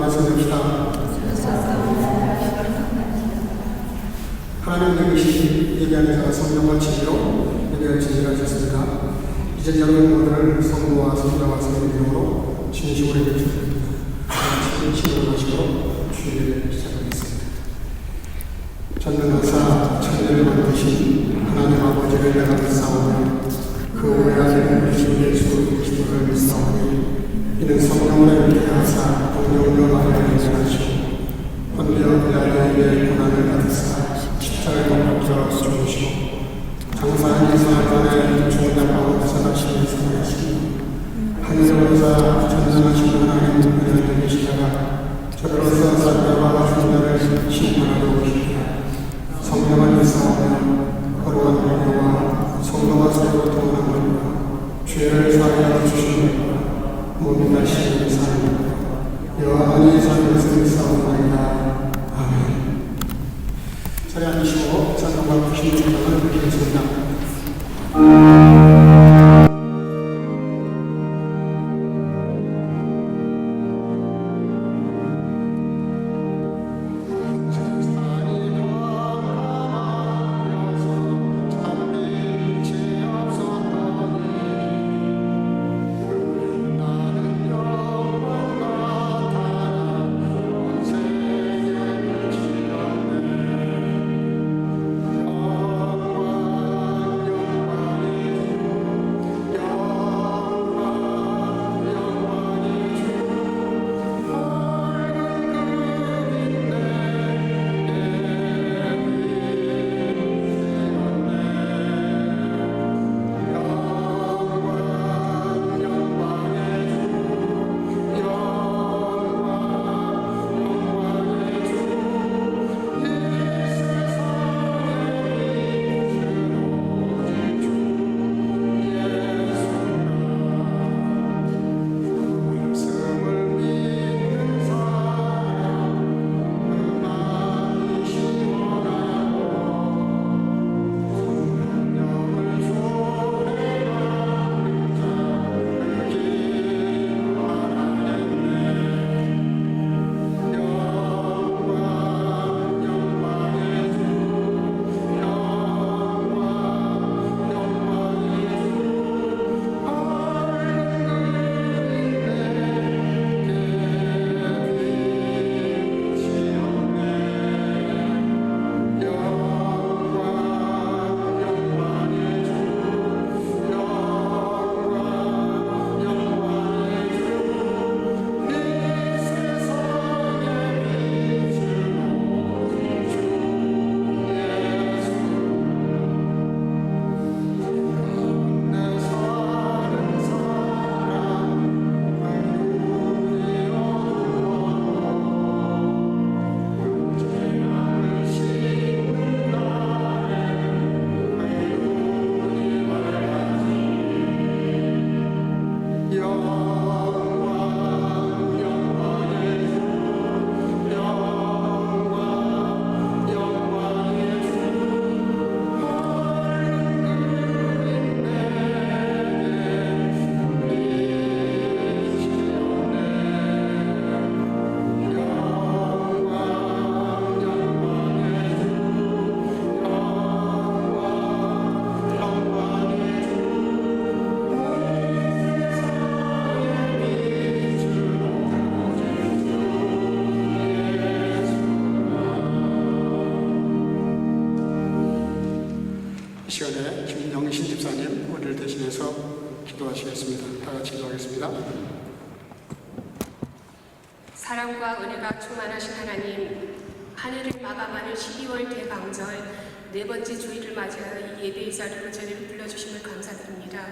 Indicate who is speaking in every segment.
Speaker 1: 말씀합시다. 하나님 이르시기 예배하는 자가 성령과 진리로 예배할 진리가 되셨습니다. 이제 여러분 모두를 성부와 성자와 성령의 이름으로 진심으로 예배 드립니다. 진심으로 마시고 주의를 시작하겠습니다. 전능하사 천지를 만드신 하나님 아버지를 내가 믿사오며 그 외아들 주 예수 그리스도를 믿사오니 이는 성령으로 함께 하사 동력으로 마음을 예정하시고 헌되어 빌라도에게 고난을 받으사 십자가에 못 박혀 죽으시고 장사한 이사안에 죽는 가운데서 다시 살아나시고 하늘에서 전능하신 하나님 은혜를 계시다가 저로서 사자와 생자를 심판하러 오시리라. 성령을 믿사오며 거룩한 공로와 성도가 서로 통하는 것과 죄를 사하여 주시는 것과 몸이 다시 사는 것과 영원히 사는 것을 믿사오나이다. 아멘. 자리 앉으시고 찬송과 부신 찬양을 드리겠습니다. 시간에 김영신 집사님 우리를 대신해서 기도하시겠습니다. 다 같이 기도하겠습니다.
Speaker 2: 사랑과 은혜가 충만하신 하나님, 하늘을 마감하는 12월 대강절 네 번째 주일을 맞이하여 이 예배의 자리로 저희를 불러주심을 감사드립니다.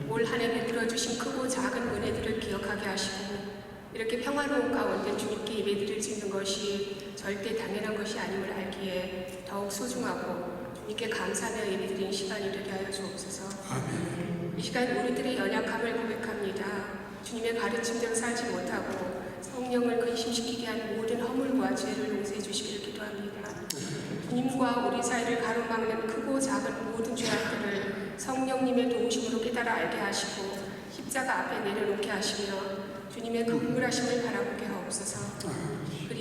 Speaker 2: 올 한 해 베풀어주신 크고 작은 은혜들을 기억하게 하시고 이렇게 평화로운 가운데 주님께 예배드릴 수 있는 것이 절대 당연한 것이 아님을 알기에 더욱 소중하고 주님께 감사하며 예배드리는 시간이 되게 하여 주옵소서. 이 시간 우리들의 연약함을 고백합니다. 주님의 가르침대로 살지 못하고 성령을 근심시키게 한 모든 허물과 죄를 용서해 주시기를 기도합니다. 주님과 우리 사이를 가로막는 크고 작은 모든 죄악들을 성령님의 도우심으로 깨달아 알게 하시고 십자가 앞에 내려놓게 하시며 주님의 긍휼하심을 바라보게 하옵소서.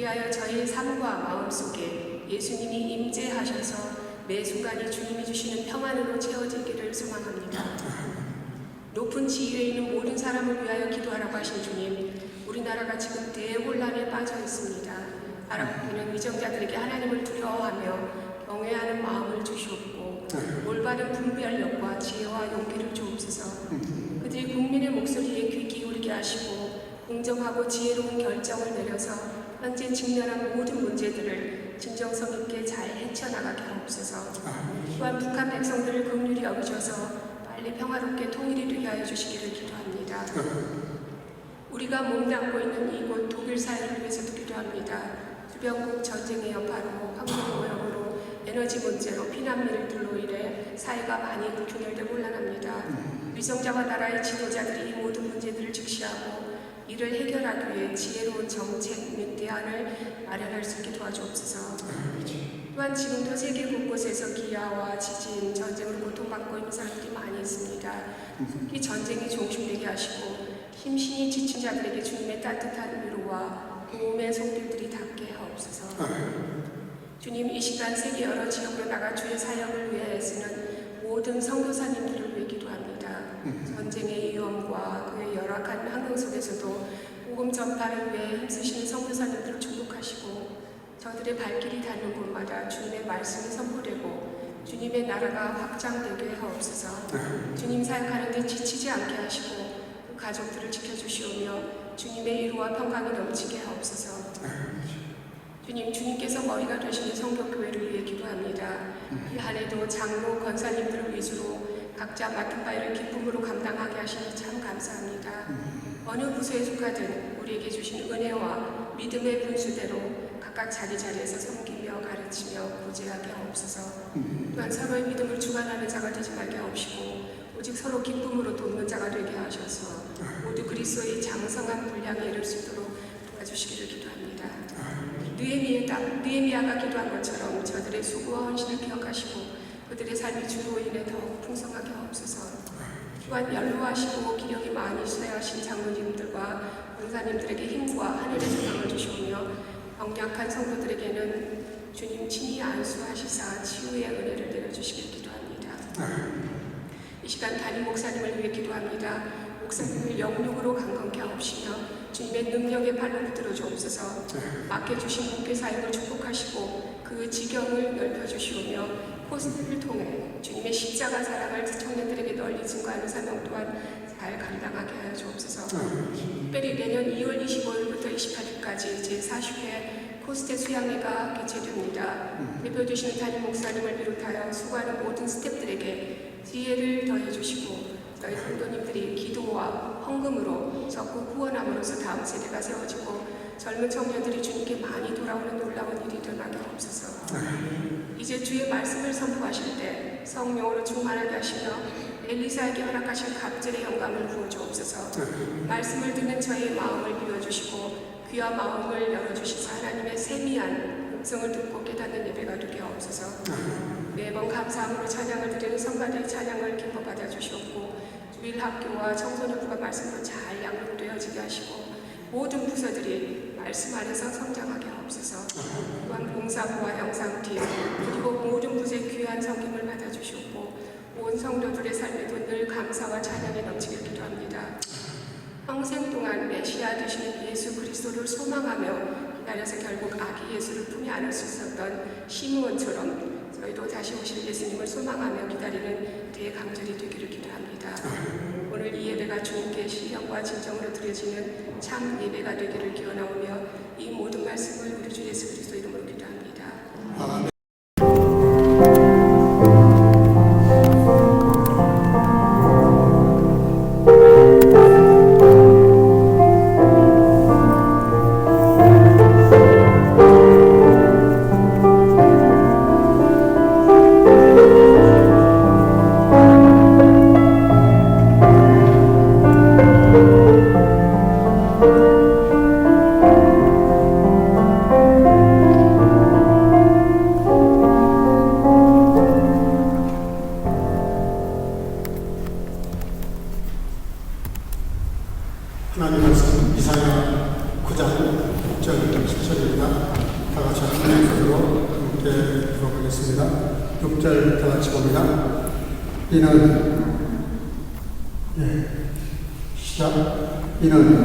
Speaker 2: 그리하여 저희 삶과 마음 속에 예수님이 임재하셔서 매 순간이 주님이 주시는 평안으로 채워지기를 소망합니다. 높은 지위에 있는 모든 사람을 위하여 기도하라고 하신 주님, 우리나라가 지금 대혼란에 빠져 있습니다. 바라보기는 위정자들에게 하나님을 두려워하며 경외하는 마음을 주시옵고 올바른 분별력과 지혜와 용기를 주옵소서. 그들이 국민의 목소리에 귀 기울이게 하시고 공정하고 지혜로운 결정을 내려서 현재 직면한 모든 문제들을 진정성 있게 잘 헤쳐나가게 하옵소서. 또한 북한 백성들을 긍휼히 여기셔서 빨리 평화롭게 통일이 되게 하여 주시기를 기도합니다. 우리가 몸담고 있는 이곳 독일 사회를 위해서도 기도합니다. 주변국 전쟁의 여파로 환경오염으로 에너지 문제로 피난민들로 인해 사회가 많이 균열되고 혼란합니다. 위성자와 나라의 지도자들이 이 모든 문제들을 직시하고 이를 해결하기 위해 지혜로운 정책 및 대안을 마련할 수 있게 도와주옵소서. 또한 지금도 세계 곳곳에서 기아와 지진, 전쟁으로 고통받고 있는 사람들이 많이 있습니다. 이 전쟁이 종식되게 하시고 힘신이 지친 자들에게 주님의 따뜻한 위로와 도움의 손길들이 닿게 하옵소서. 주님, 이 시간 세계 여러 지역으로 나가 주의 사역을 위해 애쓰는 모든 선교사님들을 위해 기도합니다. 전쟁의 위험과 그의 열악한 환경 속에서도 복음 전파를 위해 힘쓰시는 선교사님들을 축복하시고 저들의 발길이 닿는 곳마다 주님의 말씀이 선포되고 주님의 나라가 확장되게 하옵소서. 주님 사역하는 데 지치지 않게 하시고 그 가족들을 지켜주시오며 주님의 위로와 평강이 넘치게 하옵소서. 주님, 주님께서 머리가 되시는 성교교회를 위해 기도합니다. 이 한 해도 장로, 권사님들을 위주로 각자 맡은 바를 기쁨으로 감당하게 하시니 참 감사합니다. 어느 부서에 속하든 우리에게 주신 은혜와 믿음의 분수대로 각각 자리자리에서 섬기며 가르치며 구제하게 하옵소서. 또한 서로의 믿음을 주관하는 자가 되지 말게 하옵시고 오직 서로 기쁨으로 돕는 자가 되게 하셔서 모두 그리스도의 장성한 분량에 이를 수 있도록 도와주시기를 기도합니다. 느헤미야가 기도한 것처럼 저들의 수고와 헌신을 기억하시고 그들의 삶이 주로 인해 더욱 풍성하게 하옵소서. 또한 연로하시고 기력이 많이 쇠하신 장로님들과 권사님들에게 힘과 하늘의 소망을 주시오며 병약한 성도들에게는 주님 친히 안수하시사 치유의 은혜를 내려주시길 기도합니다. 이 시간 담임 목사님을 위해 기도합니다. 목사님을 영육으로 강건케 하옵시며 주님의 능력의 발로 붙들어 주옵소서. 맡겨주신 목회 사역을 축복하시고 그 지경을 넓혀주시오며 포스트를 통해 주님의 십자가 사랑을 청년들에게 널리 증거하는 사명 또한 잘 감당하게 하여 주옵소서. 특별히 내년 2월 25일부터 28일까지 제40회 코스트 수양회가 개최됩니다. 대표 되시는 담임 목사님을 비롯하여 수고하는 모든 스태프들에게 지혜를 더해주시고 저희 성도님들이 기도와 헌금으로 적극 후원함으로써 다음 세대가 세워지고 젊은 청년들이 주님께 많이 돌아오는 놀라운 일이 일어나게 하옵소서. 이제 주의 말씀을 선포하실 때 성령으로 충만하게 하시며 엘리사에게 허락하신 갑절의 영감을 부어주옵소서. 말씀을 듣는 저의 마음을 비워주시고 귀와 마음을 열어주시사 하나님의 세미한 음성을 듣고 깨닫는 예배가 되게 하옵소서. 매번 감사함으로 찬양을 드리는 성가대의 찬양을 기뻐 받아주시옵고 주일 학교와 청소년부가 말씀으로 잘 양육되어지게 하시고 모든 부서들이 말씀 안에서 성장하게 하옵소서. 또한 봉사부와 영상팀 그리고 모든 부서의 귀한 섬김을 받아주시옵고 온 성도들의 삶에도 늘 감사와 찬양이 넘치길 기도합니다. 평생 동안 메시아 되시는 예수 그리스도를 소망하며 기다려서 결국 아기 예수를 품에 안을 수 있었던 시므온처럼 저희도 다시 오실 예수님을 소망하며 기다리는 대강절이 되기를 기도합니다. 오늘 이 예배가 주님께 신령과 진정으로 드려지는 참 예배가 되기를 기원하오며 이 모든 말씀을 우리 주 예수 그리스도 이름으로 기도합니다.
Speaker 1: 아멘. 6절, 7절입니다. 다 같이 하나님의 소리로 함께 들어보겠습니다. 6절 다 같이 봅니다. 이는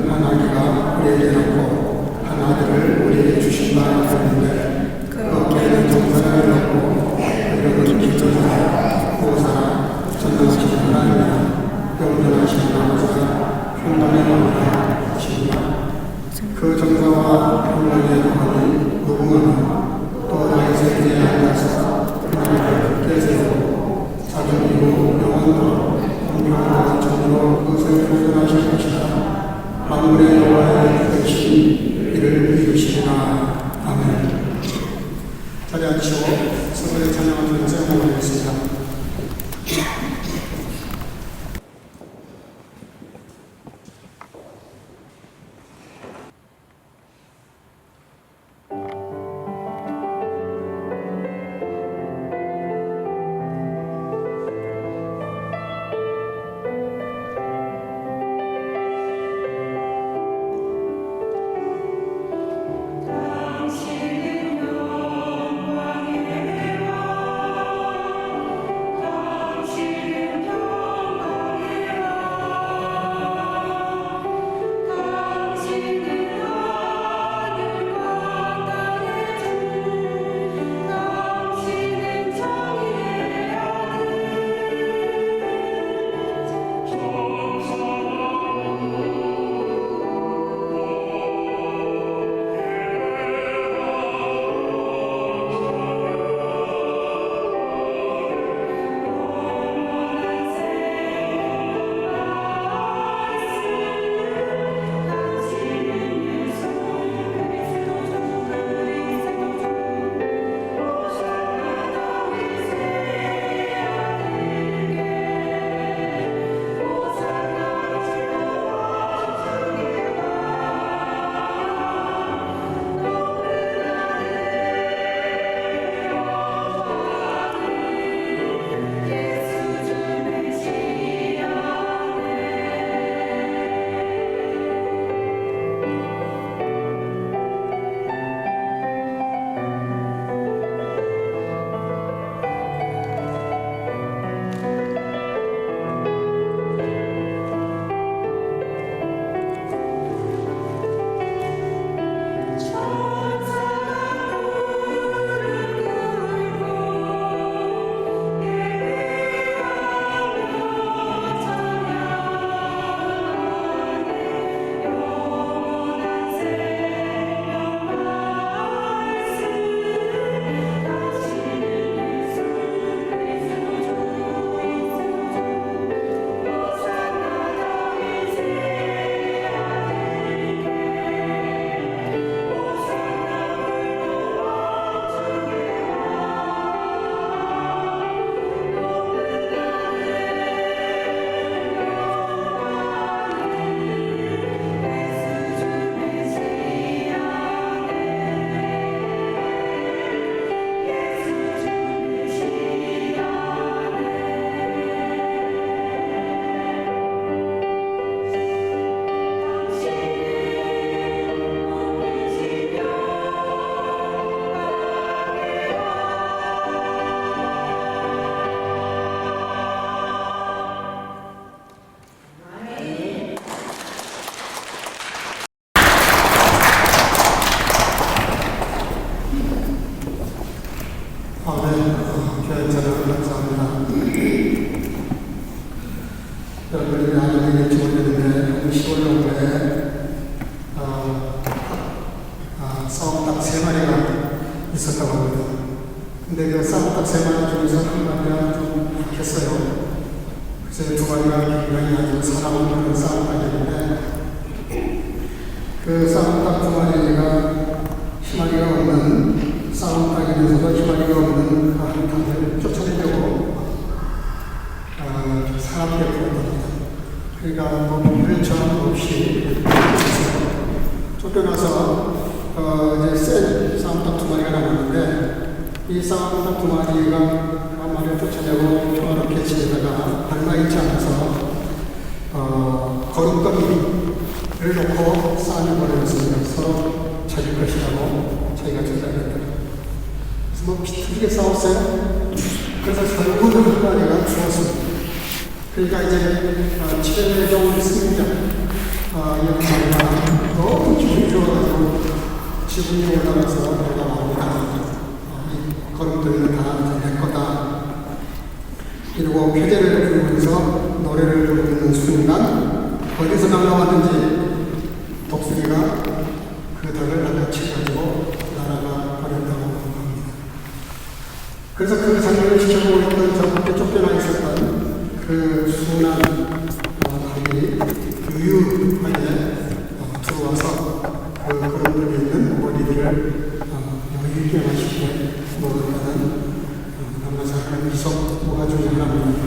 Speaker 1: 한 아기가 우리에게 낳고 한 아들을 우리에게 주신다 하였는데 그 어깨에는 정사를 넣고 이름은 기도자 보호사라 전능하신 하나님이라 영원하신 아버지가 평강의 왕이라 하십니다. 그 정사와 평강의 영광은 무궁하며 또 다윗의 위에 앉아서 하나님을 굳게 세우고 자존이고 영원토록 공평하고 정의로 그것을 보존하실 것이다. 만물의 여호와의 뜻이 이를 이루시리라. 아멘. 자리 앉으시고 서로의 찬양을 통해서 모으겠습니다. 여러분이 아들에게 주어졌는데 10월 달에 싸움닭 3마리가 있었다고 합니다. 근데 그 싸움닭 3마리 중에서 한 마리가 좀 약했어요. 그래서 2마리가 굉장히 아주 사랑하는 그런 싸움닭이었는데 그 싸움닭 2마리가 희망이가 없는 싸움닭이면서도 희망이가 없는 그 닭을 쫓아내려고 사람들이 부른답니다. 그러니까 뭐 물전 없이 쫓겨나서 이제 센 싸움닭 2마리가 남았는데 이 싸움닭 2마리가 한 마리를 쫓아내고 평화롭게 지내다가 얼마 있지 않아서 거룩더미를 놓고 싸움을 벌였습니다. 서로 찾을 것이라고 저희가 주장했다. 그래서 뭐 비틀게 싸웠어요. 그래서 결국은 한마디가 죽었습니다. 그러니까 이제 최종 승자 이렇게 너무 기분이 좋아가지고 지붕에 올라가서 내가 나옵니다. 이 걸음들은 다 내 거다. 그리고 표제를 부르면서 노래를 부르는 순간 어디서 날라왔는지 독수리가 그들을 낚아채가지고 날아가 버렸다고 합니다. 그래서 그 장면을 지켜보고 있던 저 밖에 쫓겨나 있었던 그 순한 닭이 유유하게 들어와서 그 걸음들이 있는 머리들을 여유있게 맛있게 먹었다는 남나사람의 이석모가 중에 하나입니다.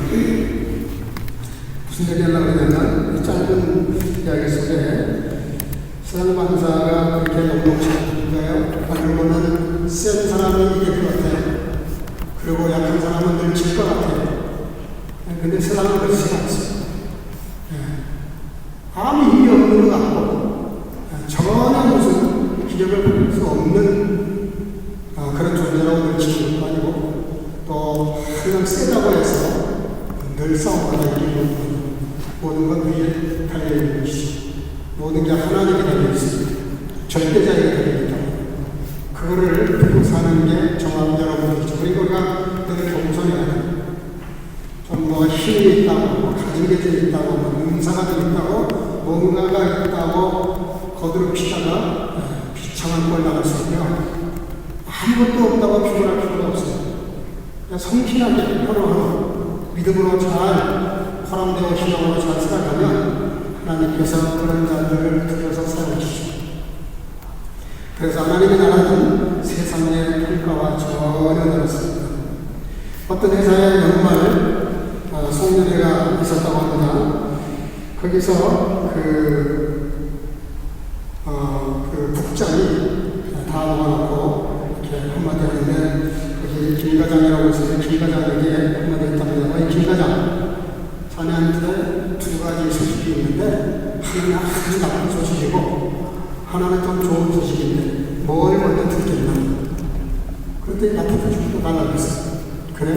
Speaker 1: 무슨 얘기 하려고 하냐면 이 짧은 이야기 속에 세상반사가 그렇게 녹록치 않은가요? 말로는 센 사람이 이길 것 같아요. 그리고 약한 사람은 늘 질 것 같아요. 근데 세상은 그렇지 않습니다. 아무 힘이 없는 것 같고 전혀 무슨 기력을 부릴 수 없는 그런 존재라고 늘 지는 것도 아니고 또 그냥 세다고 해서 늘 싸움하다 이기는 모든 것 위에 달려있는 것이죠. 모든 게 하나님께 달려있습니다. 절대자에게 달려있다. 그거를 두고 사는 게 정확한 여러분이죠. 그리고 우리가 늘 겸손해야 돼요. 좀 뭐 힘이 있다고, 뭐 가진 게 좀 있다고, 뭐 능사가 좀 있다고, 뭔가가 있다고 거드럽히다가 비참한 꼴 나갈 수 있고요. 아무것도 없다고 피곤할 필요가 없어요. 그냥 성실하게 하루하루 믿음으로 잘 사람되어 신앙으로 잘 살아가면 하나님께서 그런 자들을 들여서 사용하시죠. 그래서 하나님의 나라는 세상의 평가와 전혀 다르습니다. 어떤 회사에 연말 송년회가 있었다고 합니다. 거기서 그 국장이 다 모아놓고 이렇게 한마디 하는데 거기 김 과장이라고 해서 김 과장에게 한마디 했답니다. 김 과장, 자네한테 두 가지 소식이 있는데 하나는 아주 나쁜 소식이고 하나는 좀 좋은 소식인데 뭘 먼저 듣겠나? 그런데 나쁜 소식도 달라고 했어요. 그래?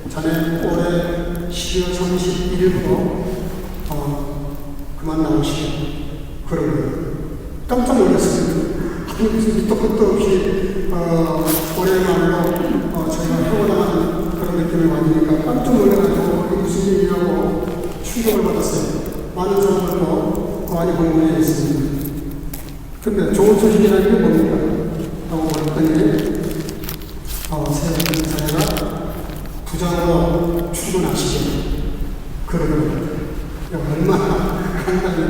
Speaker 1: 자네 올해 12월 31일부터 그만 나오시오. 그러고요. 깜짝 놀랐습니다. 무슨 밑도 끝도 없이 오랜만으로 저희가 해보다만 그런 느낌을 받으니까 깜짝 놀라가지고 이게 무슨 얘기냐고 충격을 받았어요. 많은 사람들도 많이 공부해 있습니다. 근데 좋은 소식이라는 게 뭡니까? 하고 물었더니 새 자네가 부장으로 출근하시죠. 그러더라고요. 얼마나 간단히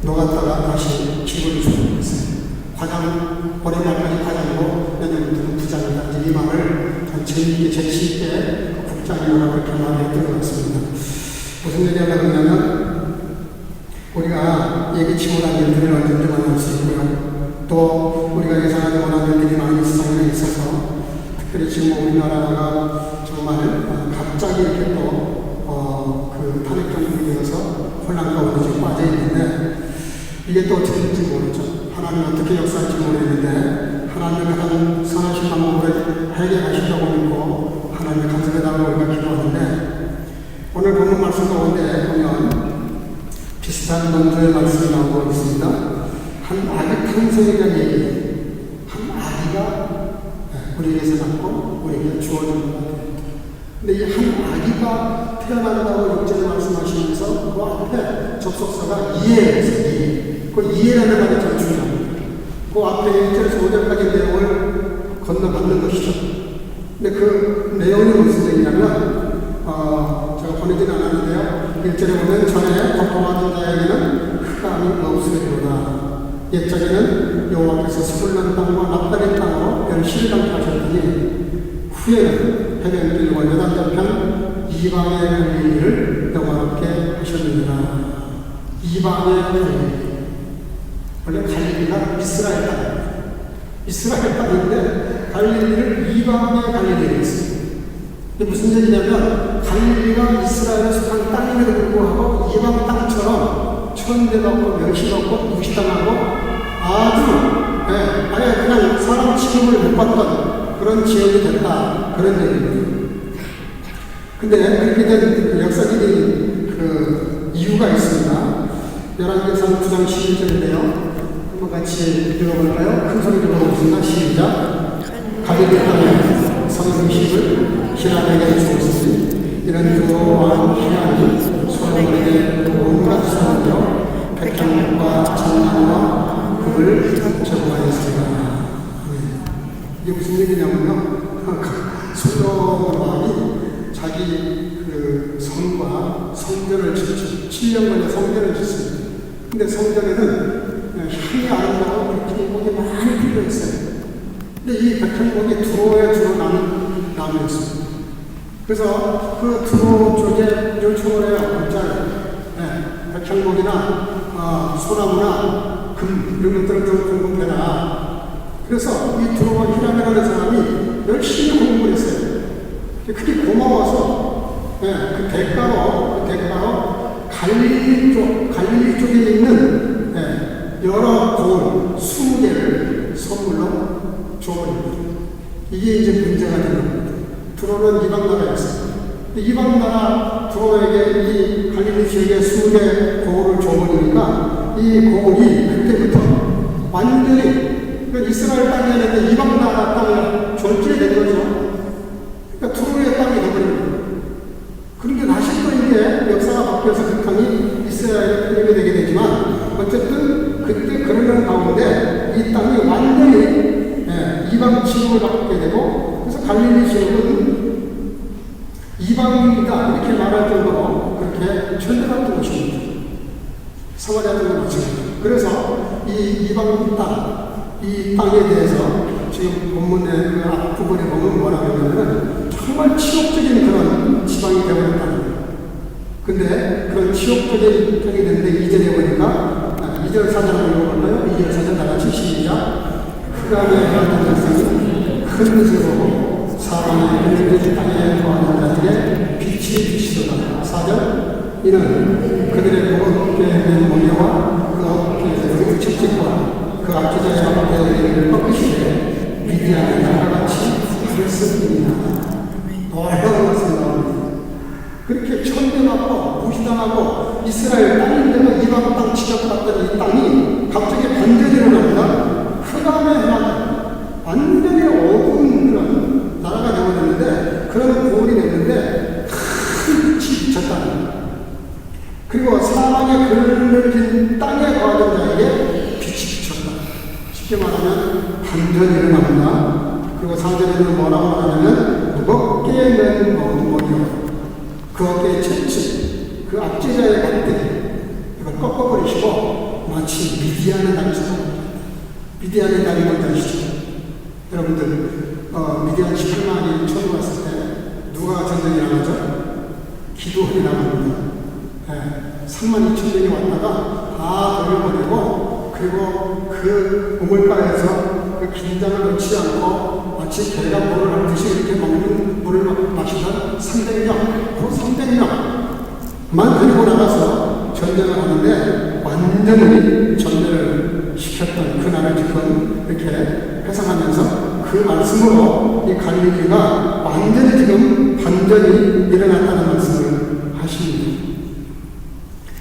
Speaker 1: 녹았다가 다시 기분이 좋았어요. 과장, 올해말까지 과장이고 내년부터는 부장이다. 이 말을 참 재미있게, 재치있게 국장이라고 그렇게 말했던 것 같습니다. 무슨 얘기 하려고 하냐면 우리가 예기치 못한 일들을 언제든지 만날 수 있고요. 또 우리가 예상하지 못한 일들이 많이 세상에 있어서 특별히 지금 우리나라가 정말 갑자기 이렇게 또 그 탄핵 정국이 되어서 혼란 가운데 지금 빠져 있는데 이게 또 어떻게 될지 모르죠. 하나님이 어떻게 역사할지 모르겠는데 하나님의 가장 선하신 방법으로 해결하시려고 믿고 하나님의 간섭해달라고 우리가 기도하는데 오늘 보는 말씀 가운데 보면 비슷한 먼저의 말씀이 나오고 있습니다. 한 아기 탄생에 대한 얘기예요. 한 아기가 우리에게서 낳고 우리에게 주어진 것 같아요. 근데 이 한 아기가 태어난다고 6절에 말씀하시면서 그 앞에 접속사가 이해에서 그 이해라는 말이 참 중요합니다. 그 앞에 1절에서 5절까지 내용을 건너받는 것이죠. 근데 그 내용이 무슨 얘기냐면 제가 보내진 않았는데요. 1절에 보면 전에 고통하던 자에게는 흑암이 없으리로다. 옛적에는 여호와께서 스불른 땅과 납달의 땅으로 멸실을 강타하셨더니 후에는 해변길과 요단저편 이방의 갈릴리를 영화롭게 하셨느니라. 이방의 갈릴리. 원래 갈릴리가 이스라엘 땅입니다. 이스라엘 땅인데 갈릴리를 이방의 갈릴리로 했습니다. 이게 무슨 얘기냐면 갈릴리가 이스라엘에 속한 땅임에도 불구하고 이방 땅처럼 천대받고 멸시받고 무시당하고 아주 아예 그냥 사람 취급을 못 받던 그런 지역이 됐다 그런 얘기입니다. 근데 그렇게 된 그 역사적인 그 이유가 있습니다. 열왕기상 9장 11절인데요. 한번 같이 읽어볼까요? 큰 소리로 읽어보겠습니다. 시작. 갈릴리 땅에 성승식을 히람에게 주었으니 이는 그와 히람이 솔로몬에게 온갖 사람으로 백향과 장난과 금을 제공하였습니다. 이게 무슨 얘기냐면요. 솔로몬 왕이 자기 그 성과 성전을 짓죠. 7년 만에 성전을 짓습니다. 근데 성전에는 향이 아름다운 백향목이 많이 필요했어요. 근데 이 백향목이 두로에 나는 나무였습니다. 그래서 그 두로 쪽에 요청을 해요. 글자를. 백향목이나 소나무나 금 이런 것들을 좀 공급해라. 그래서 이 두로와 히람이라는 사람이 열심히 공부를 했어요. 그게 고마워서 그 대가로 갈릴리 쪽에 있는 여러 고을 20개를 선물로 줘버립니다. 이게 이제 문제가 되는 겁니다. 두로는 이방 나라였어요. 이방 나라 두로에게 이 갈릴리 지역에 20개 고을을 줘버리니까 이 고을이 그때부터 완전히 이스라엘 땅이 아닌데 이방 나라 땅에 존재가 된 거죠. 그러니까 두로의 땅이 되버립니다. 그런데 다시 또 이게 역사가 바뀌어서 그 땅이 이스라엘에 분리가 되게 되지만 어쨌든 그때 그러는 가운데 이 땅이 완전히 이방 취급을 받게 되고 그래서 갈릴리 지역은 이방인이다 이렇게 말할 정도로 그렇게 천대받던 곳입니다. 사마리아도 마찬가지입니다. 그래서 이 이방 땅, 이 땅에 대해서 지금 본문의 그 앞부분에 보면 뭐라고 하냐면 정말 치욕적인 그런 지방이 되어버렸다는 거예요. 근데 그런 치욕적인 적이 됐는데 2절에 보니까 2절 사전을 읽어볼까요? 2절 사전 다같이 시작. 흑암의 하나님 백성이 큰 수로 사방의 그들의 땅에 거하는 자들의 빛이 비치도다. 4절 이는 그들의 무겁게 된 머리와 그 어깨의 채찍과 그 악기자의 어깨를 꺾으시되 미디안의 나라같이 그랬습니다. 놀라운 것을 나옵니다. 그렇게 천대받고 무시당하고 이스라엘 땅인데도 이방 땅 취급받던 이 땅이 갑자기 반전이 일어납니다. 흑암의 하나님 완전히 어두운 그런 나라가 되어버렸는데 그런 고을이 됐는데 큰 빛이 비쳤다는 거예요. 그리고 사망의 그늘을 진 땅에 거하던 자에게 빛이 비쳤다. 쉽게 말하면 반전이 일어납니다. 그리고 4절에는 뭐라고 말하냐면 무겁게 맨 머리요 그 어깨에 채찍 그 악제자의 발등 이걸 꺾어버리시고 마치 미디안의 날처럼 미디안의 날이 뭔지 아시죠? 여러분들 미디안 18만이 처음 왔을 때 누가 전쟁이 나가죠? 기도원이 나갑니다. 32,000명이 왔다가 다 돌려보내고 그리고 그 우물가에서 그 긴장을 놓지 않고 마치 개가 물을 하듯이 이렇게 먹는 물을 마시던 300명, 그 300명만 데리고 나가서 전쟁을 하는데 완전히 전멸을 시켰던 그날을 지금 이렇게 회상하면서 그 말씀으로 이 갈릴리가 완전히 지금 반전이 일어났다는 말씀을 하십니다.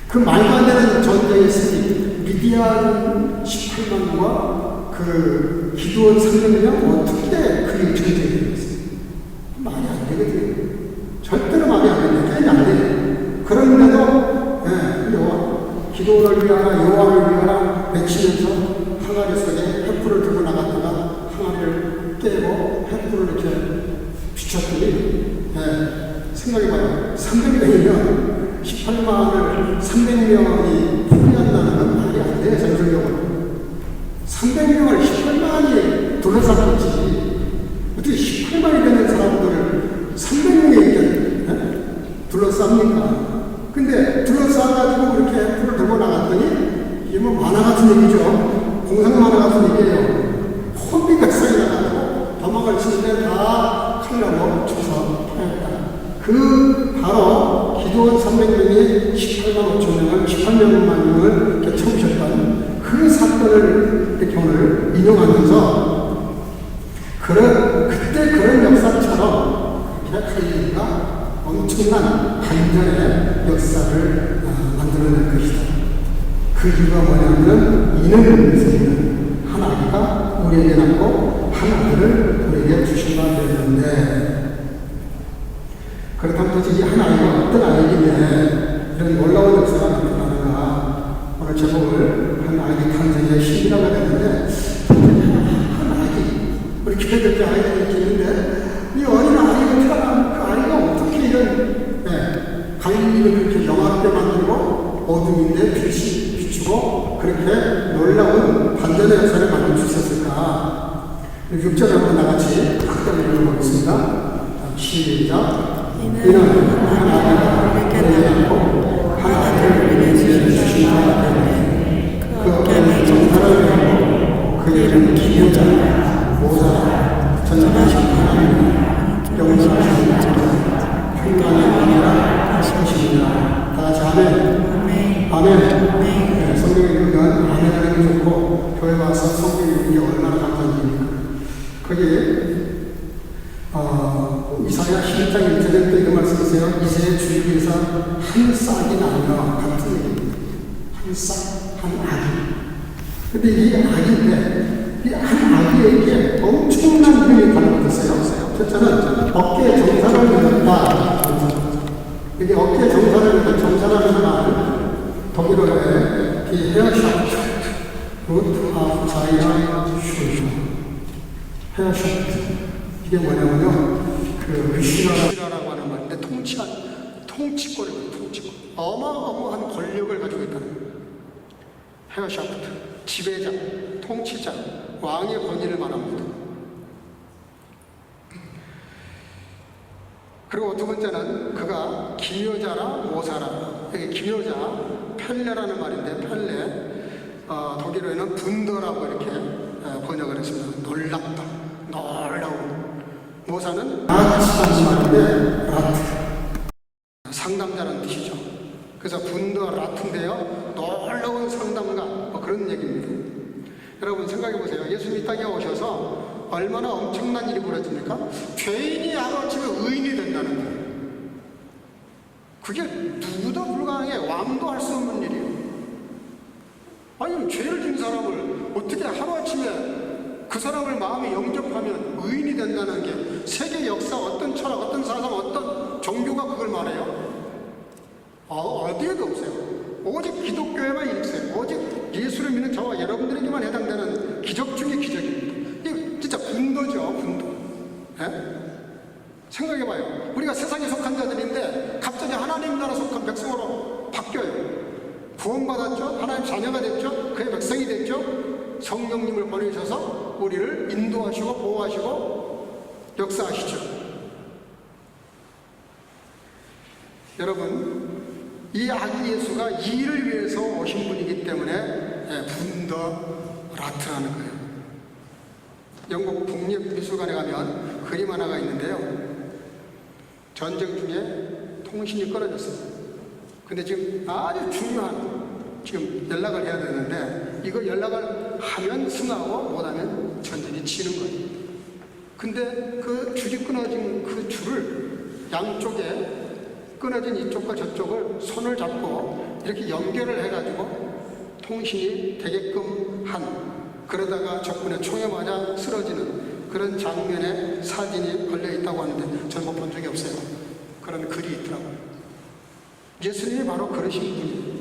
Speaker 1: 그 말도 안 되는 전쟁의 세기, 미디안 18만과 그 기드온 300명 어떻게 그 전쟁이 되겠어요? 말이 안 되거든요. 절대로 말이 안 됩니다. 게임이 안 돼요. 그런데도 기드온을 위하여 여호와를 위하여 외치면서 항아리 속에 횃불을 들고 나갔다가 항아리를 깨고 횃불을 이렇게 비췄더니 생각해봐요. 300명이면 18만을 300명이 포기한다는 건 말이 안 돼, 전술적으로. 300명을 18만이 둘러쌌겠지. 어떻게 18만이 되는 사람들을 300명에게 둘러쌉니까? 근데 둘러싸가지고 그렇게 불을 들고 나갔더니 이게 뭐 만화 같은 얘기죠. 공상 만화 같은 얘기예요. 혼비백산이 나가지고 도망을 치는데 다 칼날로 쳐서 파였다. 그 바로 기드온 300명이 18만 5천 명을 18만 명을 이렇게 채우셨던 그 사건을 운영하면서 그때 그런 역사처럼 갈릴리가 엄청난 반전의 역사를 만들어낼 것이다. 그 이유가 뭐냐면 이는 세는 한 아기가 우리에게 낳고 한 아들을 우리에게 주시면 되는데, 그렇다면 도대체 이 한 아이가 어떤 아이인데 이런 놀라운 역사가 나타나는가. 오늘 제목을 한 아기 탄생의 신이라고 했는데, 한 아기, 우리 교회들 아이가 이렇게 있는데 이 어린 아이가 태어난 그 아이가 어떻게 이런 갈릴리를 그렇게 영화롭게 만들고 어둠인데 빛이 비추고 그렇게 놀라운 반전의 역사를 만들 수 있었을까. 6절 한번 나같이 확답을 읽어보겠습니다. 시작. 이는 한 아이가 우리에게 낳고 한 아들을 우리에게 주신다. 그 어깨에 정사를 하고 그 이름 기묘자 모사 전능하신 하나님 영원하신 자 평강의 왕이라 하십니다. 다 같이 아멘. 아멘. 성경에 읽으면 아멘 하는 게 좋고 교회 와서 성경 읽는 게 얼마나 감사합니까. 거기 이사야 11장 1절에 또 이런 말씀 있어요. 이새의 줄기에서 한 싹이 나며 같은 얘기입니다. 한 싹, 한 아기. 근데 이 아기인데 이 한 아기에게 엄청난 힘이 달라붙었어요. 첫째는 어깨에 정사를 넣었다. 이게 어깨에 정사를 넣었다. 정사라는 말 독일어에 이 헤어샤프트 루트 아프 자이아 슈슈 헤어샤프트. 이게 뭐냐면요, 그 휘라라고 하는 말인데 통치권이거든요. 통치권. 어마어마한 권력을 가지고 있다는 거예요. 헤어샤프트, 지배자, 통치자, 왕의 권위를 말합니다. 그리고 두 번째는 그가 기묘자라 모사라. 여기 기묘자, 펠레라는 말인데 펠레, 독일어에는 분더라고 이렇게 번역을 했습니다. 놀랍다, 놀라운. 모사는 라트라는 말인데 라트, 상담자라는 뜻이죠. 그래서 분더 라트인데요, 놀라운 상담가, 그런 얘기입니다. 여러분 생각해 보세요. 예수님이 땅에 오셔서 얼마나 엄청난 일이 벌어집니까? 죄인이 하루아침에 의인이 된다는 거예요. 그게 누구도 불가능해. 왕도 할 수 없는 일이에요. 아니, 죄를 진 사람을 어떻게 하루아침에 그 사람을 마음에 영접하면 의인이 된다는 게 세계 역사, 어떤 철학, 어떤 사상, 어떤 종교가 그걸 말해요? 어디에도 없어요. 오직 기독교에만 있어요. 오직 예수를 믿는 저와 여러분들에게만 해당되는 기적 중의 기적입니다. 이게 진짜 분도죠, 분도. 예? 생각해봐요. 우리가 세상에 속한 자들인데 갑자기 하나님 나라 속한 백성으로 바뀌어요. 구원받았죠? 하나님 자녀가 됐죠? 그의 백성이 됐죠? 성령님을 보내셔서 우리를 인도하시고 보호하시고 역사하시죠. 여러분, 이 아기 예수가 이 일을 위해서 오신 분이기 때문에 분더 라트라는 거예요. 영국 국립미술관에 가면 그림 하나가 있는데요, 전쟁 중에 통신이 끊어졌어요. 근데 지금 아주 중요한 연락을 해야 되는데 이거 연락을 하면 승하고 못하면 전쟁이 치는 거예요. 근데 그 줄이 끊어진 그 줄을 양쪽에 끊어진 이쪽과 저쪽을 손을 잡고 이렇게 연결을 해가지고 통신이 되게끔 한, 그러다가 적군의 총에 맞아 쓰러지는 그런 장면의 사진이 걸려있다고 하는데 저는 못 본 적이 없어요. 그런 글이 있더라고요. 예수님이 바로 그러신 분이에요.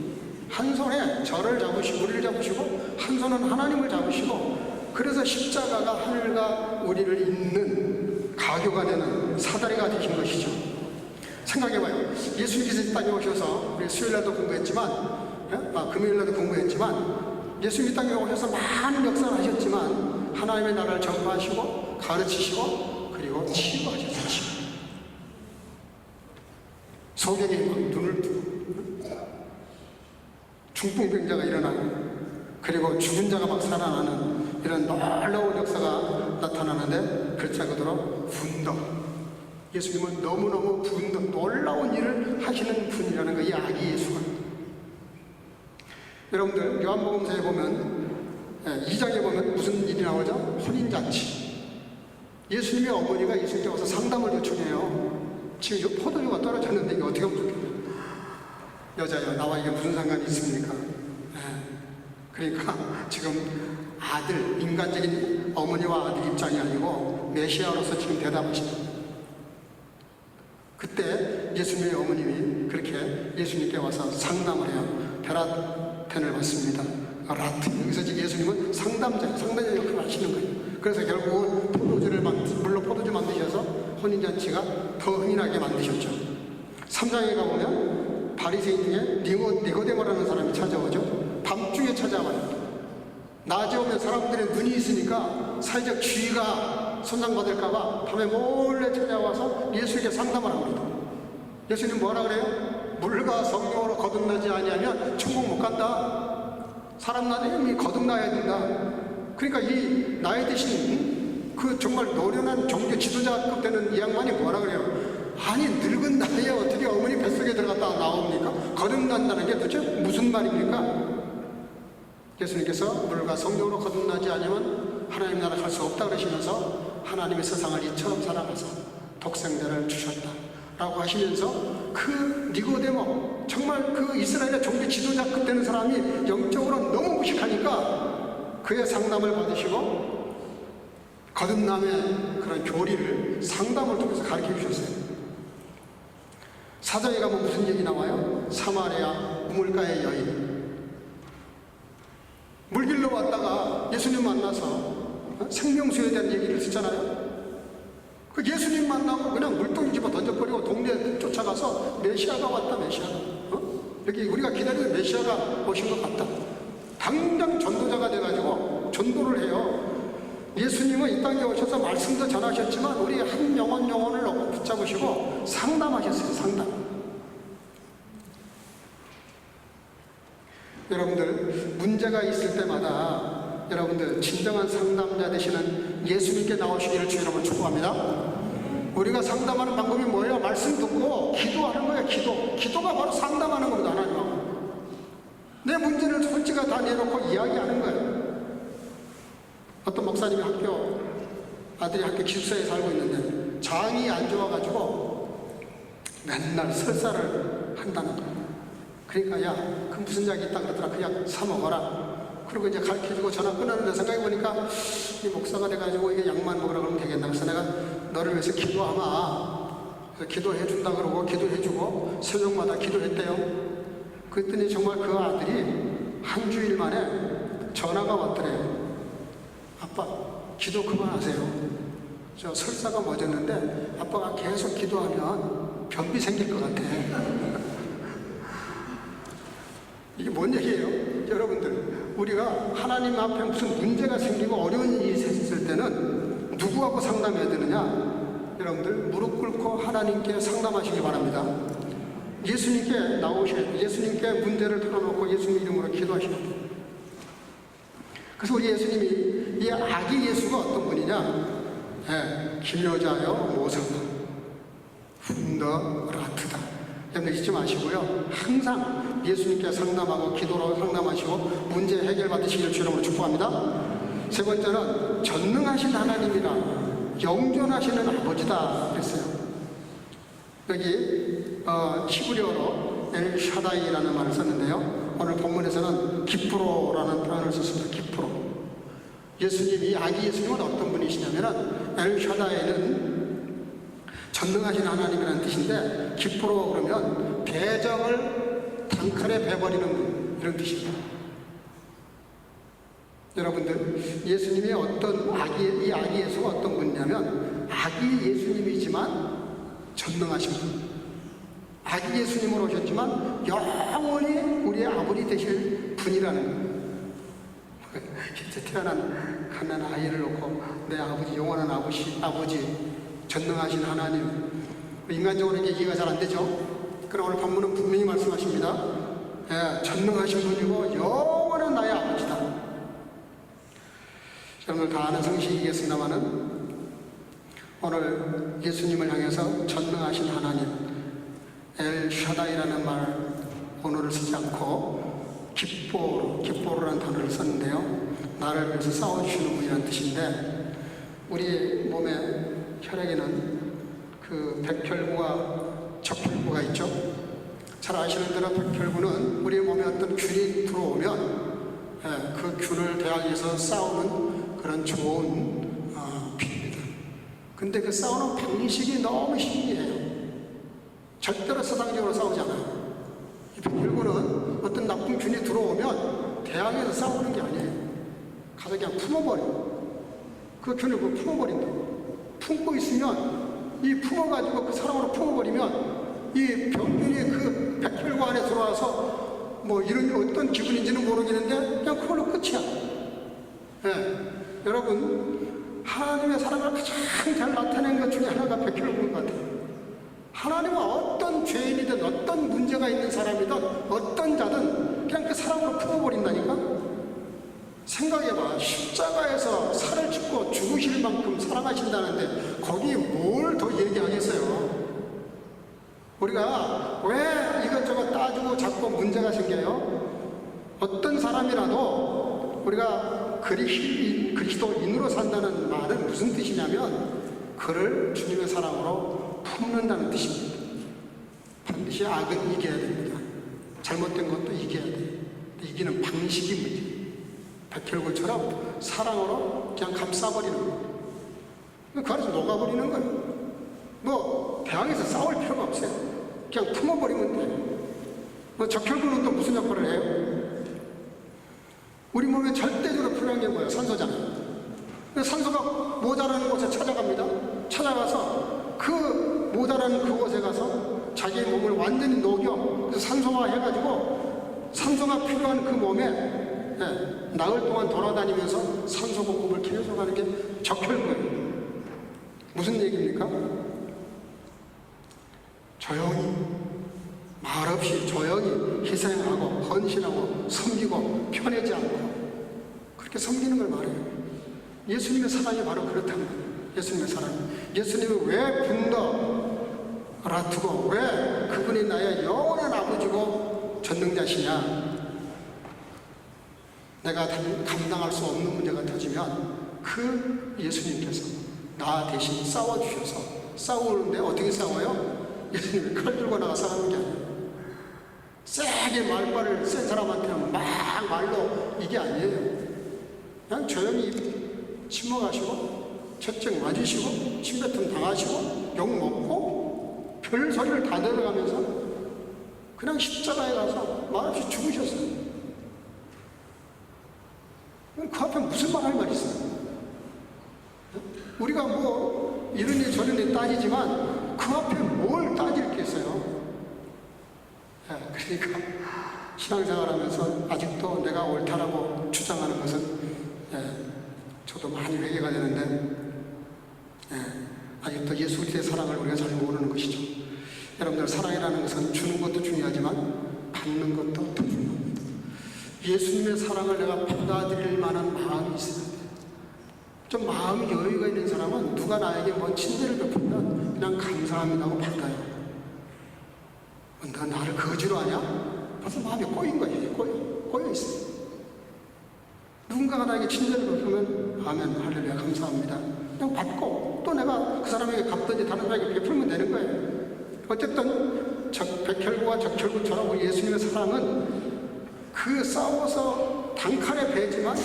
Speaker 1: 한 손에 저를 잡으시고 우리를 잡으시고 한 손은 하나님을 잡으시고, 그래서 십자가가 하늘과 우리를 잇는 가교가 되는 사다리가 되신 것이죠. 생각해봐요. 예수님께서 이 땅에 오셔서, 우리 수요일날도 공부했지만, 금요일날도 공부했지만, 예수님이 땅에 오셔서 많은 역사를 하셨지만 하나님의 나라를 전파하시고 가르치시고 그리고 치유하셨어요. 소경이 막 눈을 뜨고 중풍병자가 일어나고, 그리고 죽은 자가 막 살아나는 이런 놀라운 역사가 나타나는데 글자 그대로 분더. 예수님은 너무너무 분더, 놀라운 일을 하시는 분이라는 거, 이 아기 예수가. 여러분들 요한복음서에 보면 2장에 보면 무슨 일이 나오죠? 혼인잔치. 예수님의 어머니가 예수님께 와서 상담을 요청해요. 지금 이 포도주가 떨어졌는데 이거 어떻게 하면 좋겠냐. 여자요, 나와 이게 무슨 상관이 있습니까? 그러니까 지금 아들, 인간적인 어머니와 아들 입장이 아니고 메시아로서 지금 대답하십니다. 그때 예수님의 어머님이 그렇게 예수님께 와서 상담을 해요. 베라텐을 받습니다. 라트. 여기서 지금 예수님은 상담자 역할을 하시는 거예요. 그래서 결국은 물로 포도주 만드셔서 혼인잔치가 더 흥인하게 만드셨죠. 3장에 가보면 바리새인 중에 니고데모라는 사람이 찾아오죠. 밤중에 찾아와요. 낮에 오면 사람들의 눈이 있으니까 사회적 지위가 손상받을까봐 밤에 몰래 찾아와서 예수에게 상담을 합니다. 예수님 뭐라 그래요? 물과 성령으로 거듭나지 아니하면 천국 못 간다. 사람 나름이 거듭나야 된다. 그러니까 이 나이 드신 그 정말 노련한 종교 지도자급 되는 이 양반이 뭐라 그래요? 아니 늙은 나이에 어떻게 어머니 뱃속에 들어갔다 나옵니까? 거듭난다는 게 도대체 무슨 말입니까? 예수님께서 물과 성령으로 거듭나지 않으면 하나님 나라 갈 수 없다 그러시면서 하나님의 세상을 이처럼 살아가서 독생자를 주셨다 라고 하시면서 그 니고데모, 정말 그 이스라엘의 종교 지도자급 되는 사람이 영적으로 너무 무식하니까 그의 상담을 받으시고 거듭남의 그런 교리를 상담을 통해서 가르쳐 주셨어요. 사장에 가면 무슨 얘기 나와요? 사마리아 우물가의 여인, 물길로 왔다가 예수님 만나서 생명수에 대한 얘기를 듣잖아요. 그 예수님 만나고 그냥 물동이 집어 던져버리고 동네에 쫓아가서 메시아가 왔다, 메시아가. 이렇게 우리가 기다리는 메시아가 오신 것 같다. 당장 전도자가 돼가지고 전도를 해요. 예수님은 이 땅에 오셔서 말씀도 전하셨지만 우리 한 영혼을 붙잡으시고 상담하셨어요. 상담. 여러분들 문제가 있을 때마다 여러분들 진정한 상담자 되시는 예수님께 나오시기를 주의 이름으로 축복합니다. 우리가 상담하는 방법이 뭐예요? 말씀 듣고 기도하는 거예요. 기도가 바로 상담하는 겁니다. 하나님하고 내 문제를 솔직하게 다 내놓고 이야기하는 거예요. 어떤 목사님이 아들이 학교 기숙사에 살고 있는데 장이 안 좋아가지고 맨날 설사를 한다는 거예요. 그러니까 야, 그 무슨 약이 있다 그러더라. 그 약 사 먹어라. 그리고 이제 가르쳐주고 전화 끊었는데 생각해보니까 이 목사가 돼가지고 이게 약만 먹으라 그러면 되겠나. 그래서 내가 너를 위해서 기도하마. 그래서 기도해준다 그러고 기도해주고 새벽마다 기도했대요. 그랬더니 정말 그 아들이 한 주일 만에 전화가 왔더래요. 아빠, 기도 그만하세요. 저 설사가 멎었는데 아빠가 계속 기도하면 변비 생길 것 같아. 이게 뭔 얘기예요? 여러분들, 우리가 하나님 앞에 무슨 문제가 생기고 어려운 일이 있을 때는 누구하고 상담해야 되느냐? 여러분들, 무릎 꿇고 하나님께 상담하시기 바랍니다. 예수님께 나오셔야 돼요. 예수님께 문제를 털어놓고 예수님 이름으로 기도하셔야 돼요. 그래서 우리 예수님이 이 아기 예수가 어떤 분이냐? 김여자여 모성아 훈더 라트다. 여러분 잊지 마시고요. 항상 예수님께 상담하고 기도로 상담하시고 문제 해결받으시기를 주님으로 축복합니다. 세 번째는 전능하신 하나님이라 영존하시는 아버지다 그랬어요. 여기 히브리어로 엘샤다이라는 말을 썼는데요. 오늘 본문에서는 기프로라는 표현을 썼습니다. 기프로. 예수님이 아기 예수님은 어떤 분이시냐면 엘샤다이는 전능하신 하나님이라는 뜻인데 기프로 그러면 배정을 단칼에 베버리는 분, 이런 뜻입니다. 여러분들, 예수님이 이 아기 예수가 어떤 분이냐면 아기 예수님이지만 전능하신 분. 아기 예수님으로 오셨지만 영원히 우리의 아버지 되실 분이라는 거예요. 이제 태어난 가난한 아이를 놓고 내 아버지, 영원한 아버지 전능하신 하나님, 인간적으로 이해가 잘 안 되죠? 그러나 오늘 본문은 분명히 말씀하십니다. 전능하신 분이고 영원한 나의 아버지다. 여러분들 다 아는 성식이겠습니다마는 오늘 예수님을 향해서 전능하신 하나님, 엘샤다이라는 말 오늘을 쓰지 않고 기뻐로라는 단어를 썼는데요. 나를 위해서 싸워주시는 분이라는 뜻인데, 우리 몸의 혈액에는 그 백혈구와 적혈구가 있죠. 잘 아시는 대로 백혈구는 우리 몸에 어떤 균이 들어오면 그 균을 대하기 위해서 싸우는 그런 좋은 비입니다. 근데 그 싸우는 방식이 너무 신기해요. 절대로 사상적으로 싸우지 않아요. 이 백혈구는 어떤 나쁜 균이 들어오면 대항해서 싸우는 게 아니에요. 가서 그냥 품어버려. 그 균을 품어버린다. 품고 있으면 이 품어가지고 그 사람으로 품어버리면 이 병균이 그 백혈구 안에 들어와서 뭐 이런 어떤 기분인지는 모르겠는데 그냥 그걸로 끝이야. 여러분, 하나님의 사랑을 가장 잘 나타낸 것 중에 하나가 백혈구인 것 같아요. 하나님은 어떤 죄인이든 어떤 문제가 있는 사람이든 어떤 자든 그냥 그 사랑으로 품어버린다니까. 생각해봐. 십자가에서 살을 찢고 죽으실 만큼 사랑하신다는데 거기에 뭘 더 얘기하겠어요? 우리가 왜 이것저것 따지고 자꾸 문제가 생겨요? 어떤 사람이라도 우리가 그리스도인으로 산다는 말은 무슨 뜻이냐면 그를 주님의 사랑으로 품는다는 뜻입니다. 반드시 악은 이겨야 됩니다. 잘못된 것도 이겨야 돼요. 이기는 방식이 문제예요. 백혈구처럼 사랑으로 그냥 감싸버리는 거예요. 그 안에서 녹아버리는 거예요. 뭐 대항해서 싸울 필요가 없어요. 그냥 품어버리면 돼요. 뭐 적혈구는 또 무슨 역할을 해요? 우리 몸에 절대적으로 필요한 게 뭐예요? 산소잖아요. 산소가 모자라는 곳에 찾아갑니다. 찾아가서 그 모자라는 그곳에 가서 자기 몸을 완전히 녹여 산소화 해가지고 산소가 필요한 그 몸에 나흘 동안 돌아다니면서 산소 공급을 계속하는 게 적혈구예요. 무슨 얘기입니까? 조용히, 말없이 조용히 희생하고 헌신하고 섬기고 편하지 않고 그렇게 섬기는 걸 말해요. 예수님의 사랑이 바로 그렇다는 거예요. 예수님의 사랑. 예수님이 왜 분노 알아두고 왜 그분이 나의 영원한 아버지고 전능자시냐? 내가 감당할 수 없는 문제가 터지면 그 예수님께서 나 대신 싸워주셔서 싸우는데 어떻게 싸워요? 예수님이 칼 들고 나가 싸우는 게 아니에요. 세게 말발을 센 사람한테는 막 말로 이게 아니에요. 그냥 조용히 침묵하시고 채찍 맞으시고 침뱉음 당하시고 욕먹고 별 소리를 다 들어가면서 그냥 십자가에 가서 말없이 죽으셨어요. 그 앞에 무슨 말 할 말이 있어요? 우리가 뭐 이러니 저러니 따지지만 그 앞에 뭘 따질 게 있어요? 그러니까 신앙생활하면서 아직도 내가 옳다라고 주장하는 것은 저도 많이 회개가 되는데 아직도 예수 그리스도의 사랑을 우리가 잘 모르는 것이죠. 여러분들, 사랑이라는 것은 주는 것도 중요하지만 받는 것도 더 중요합니다. 예수님의 사랑을 내가 받아들일 만한 마음이 있어야 돼요. 좀 마음이 여유가 있는 사람은 누가 나에게 뭐 친절을 베풀면 그냥 감사합니다 하고 받아요. 너 나를 거지로 하냐? 벌써 마음이 꼬인 거예요. 꼬여 있어요. 누군가가 나에게 친절을 베풀면 아멘, 할렐루야, 감사합니다. 그냥 받고 또 내가 그 사람에게 갚든지 다른 사람에게 베풀면 되는 거예요. 어쨌든 백혈구와 적혈구처럼 우리 예수님의 사랑은 그 싸워서 단칼에 베지만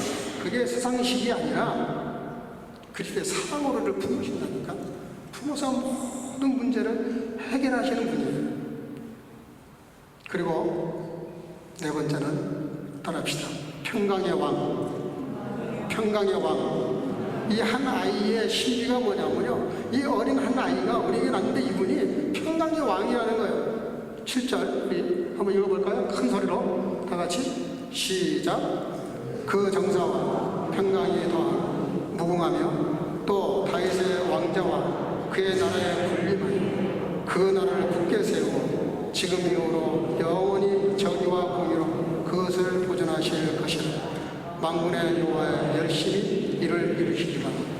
Speaker 1: 그게 세상식이 아니라 그리스도의 사랑으로를 품으신다니까. 품어서 모든 문제를 해결하시는 분이에요. 그리고 네 번째는 따라합시다. 평강의 왕. 평강의 왕. 이 한 아이의 심리가 뭐냐면요, 이 어린 한 아이가 우리에게 났는데 이분이 평강의 왕이라는 거예요. 7절 우리 한번 읽어볼까요? 큰 소리로 다 같이 시작. 그 정사와 평강이 더한 무궁하며 또 다윗의 왕자와 그의 나라의 군림을 그 나라를 굳게 세우고 지금 이후로 영원히 정의와 공의로 그것을 보존하실 것이라. 만군의 여호와의 열심히 이를 이루시기를 바랍니다.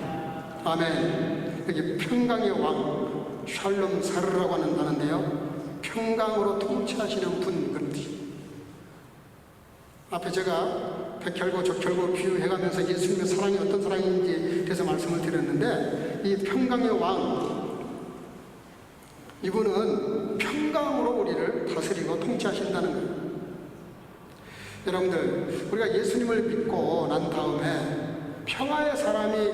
Speaker 1: 아멘. 여기 평강의 왕 샬롬 사르라고 하는데요, 평강으로 통치하시는 분 그런 뜻입니다. 앞에 제가 백혈구 적혈구 비유해가면서 예수님의 사랑이 어떤 사랑인지에 대해서 말씀을 드렸는데, 이 평강의 왕, 이분은 평강으로 우리를 다스리고 통치하신다는 거예요. 여러분들, 우리가 예수님을 믿고 난 다음에 평화의 사람이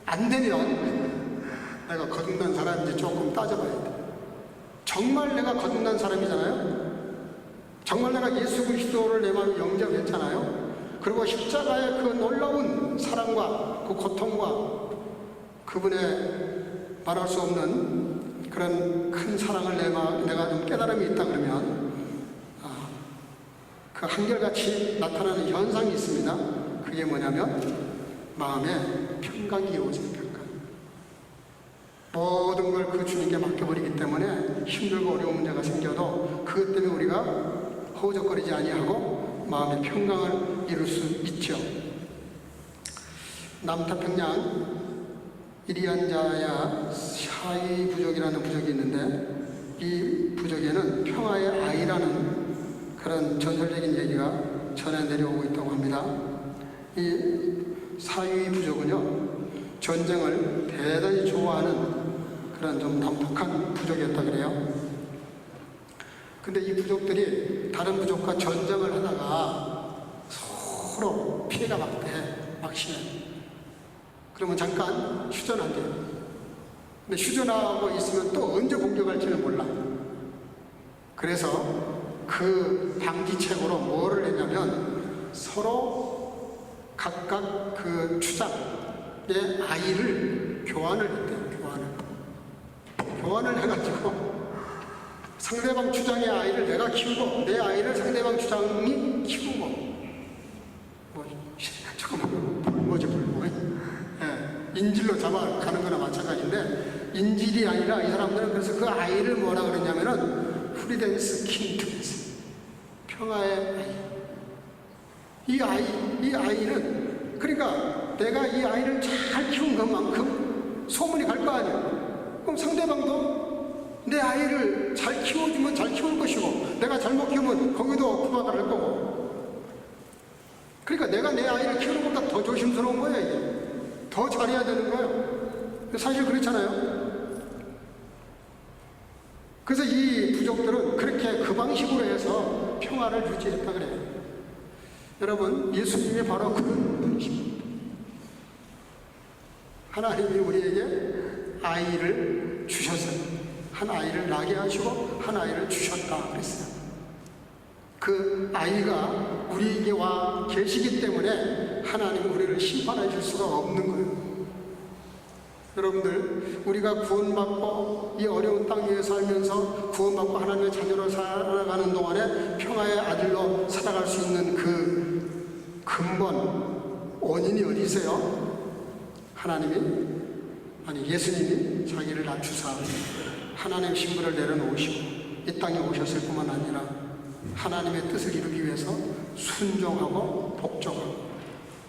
Speaker 1: 안 되면 내가 거듭난 사람인지 조금 따져봐야 돼. 정말 내가 거듭난 사람이잖아요. 정말 내가 예수 그리스도를 내 마음에 영접했잖아요. 그리고 십자가의 그 놀라운 사랑과 그 고통과 그분의 말할 수 없는 그런 큰 사랑을 내가 좀 깨달음이 있다 그러면 그 한결같이 나타나는 현상이 있습니다. 그게 뭐냐면 마음에 평강이 이루어져요. 평강. 모든 걸 그 주님께 맡겨버리기 때문에 힘들고 어려운 문제가 생겨도 그것 때문에 우리가 허우적거리지 아니하고 마음의 평강을 이룰 수 있죠. 남태평양 이리안자야 샤이 부족이라는 부족이 있는데, 이 부족에는 평화의 아이라는 그런 전설적인 얘기가 전해 내려오고 있다고 합니다. 이 사유이 부족은요, 전쟁을 대단히 좋아하는 그런 좀 담독한 부족이었다 그래요. 근데 이 부족들이 다른 부족과 전쟁을 하다가 서로 피해가 막 심해. 그러면 잠깐 휴전한대요. 근데 휴전하고 있으면 또 언제 공격할지는 몰라. 그래서 그 방지책으로 뭐를 했냐면 서로 각각 그 추장의 아이를 교환을 했대요. 교환을 해가지고 상대방 추장의 아이를 내가 키우고 내 아이를 상대방 추장이 키우고, 뭐지 불모. 인질로 잡아가는 거나 마찬가지인데, 인질이 아니라 이 사람들은 그래서 그 아이를 뭐라 그랬냐면은 프리덴스 킹투스, 평화의 아이. 이 아이는 그러니까 내가 이 아이를 잘 키운 것만큼 소문이 갈 거 아니에요. 그럼 상대방도 내 아이를 잘 키워주면 잘 키울 것이고, 내가 잘못 키우면 거기도 구박을 할 거고. 그러니까 내가 내 아이를 키우는 것보다 더 조심스러운 거야. 이게 더 잘해야 되는 거예요. 사실 그렇잖아요. 그래서 이 부족들은 그렇게 그 방식으로 해서 평화를 유지했다 그래요. 여러분, 예수님이 바로 그런 분이십니다. 하나님이 우리에게 아이를 주셨어요. 한 아이를 낳게 하시고 한 아이를 주셨다 그랬어요. 그 아이가 우리에게 와 계시기 때문에 하나님은 우리를 심판하실 수가 없는 거예요. 여러분들, 우리가 구원받고 이 어려운 땅 위에 살면서 구원받고 하나님의 자녀로 살아가는 동안에 평화의 아들로 살아갈 수 있는 그 근본 원인이 어디 있어요? 예수님이 자기를 낮추사 하나님의 신분을 내려놓으시고 이 땅에 오셨을 뿐만 아니라 하나님의 뜻을 이루기 위해서 순종하고 복종하고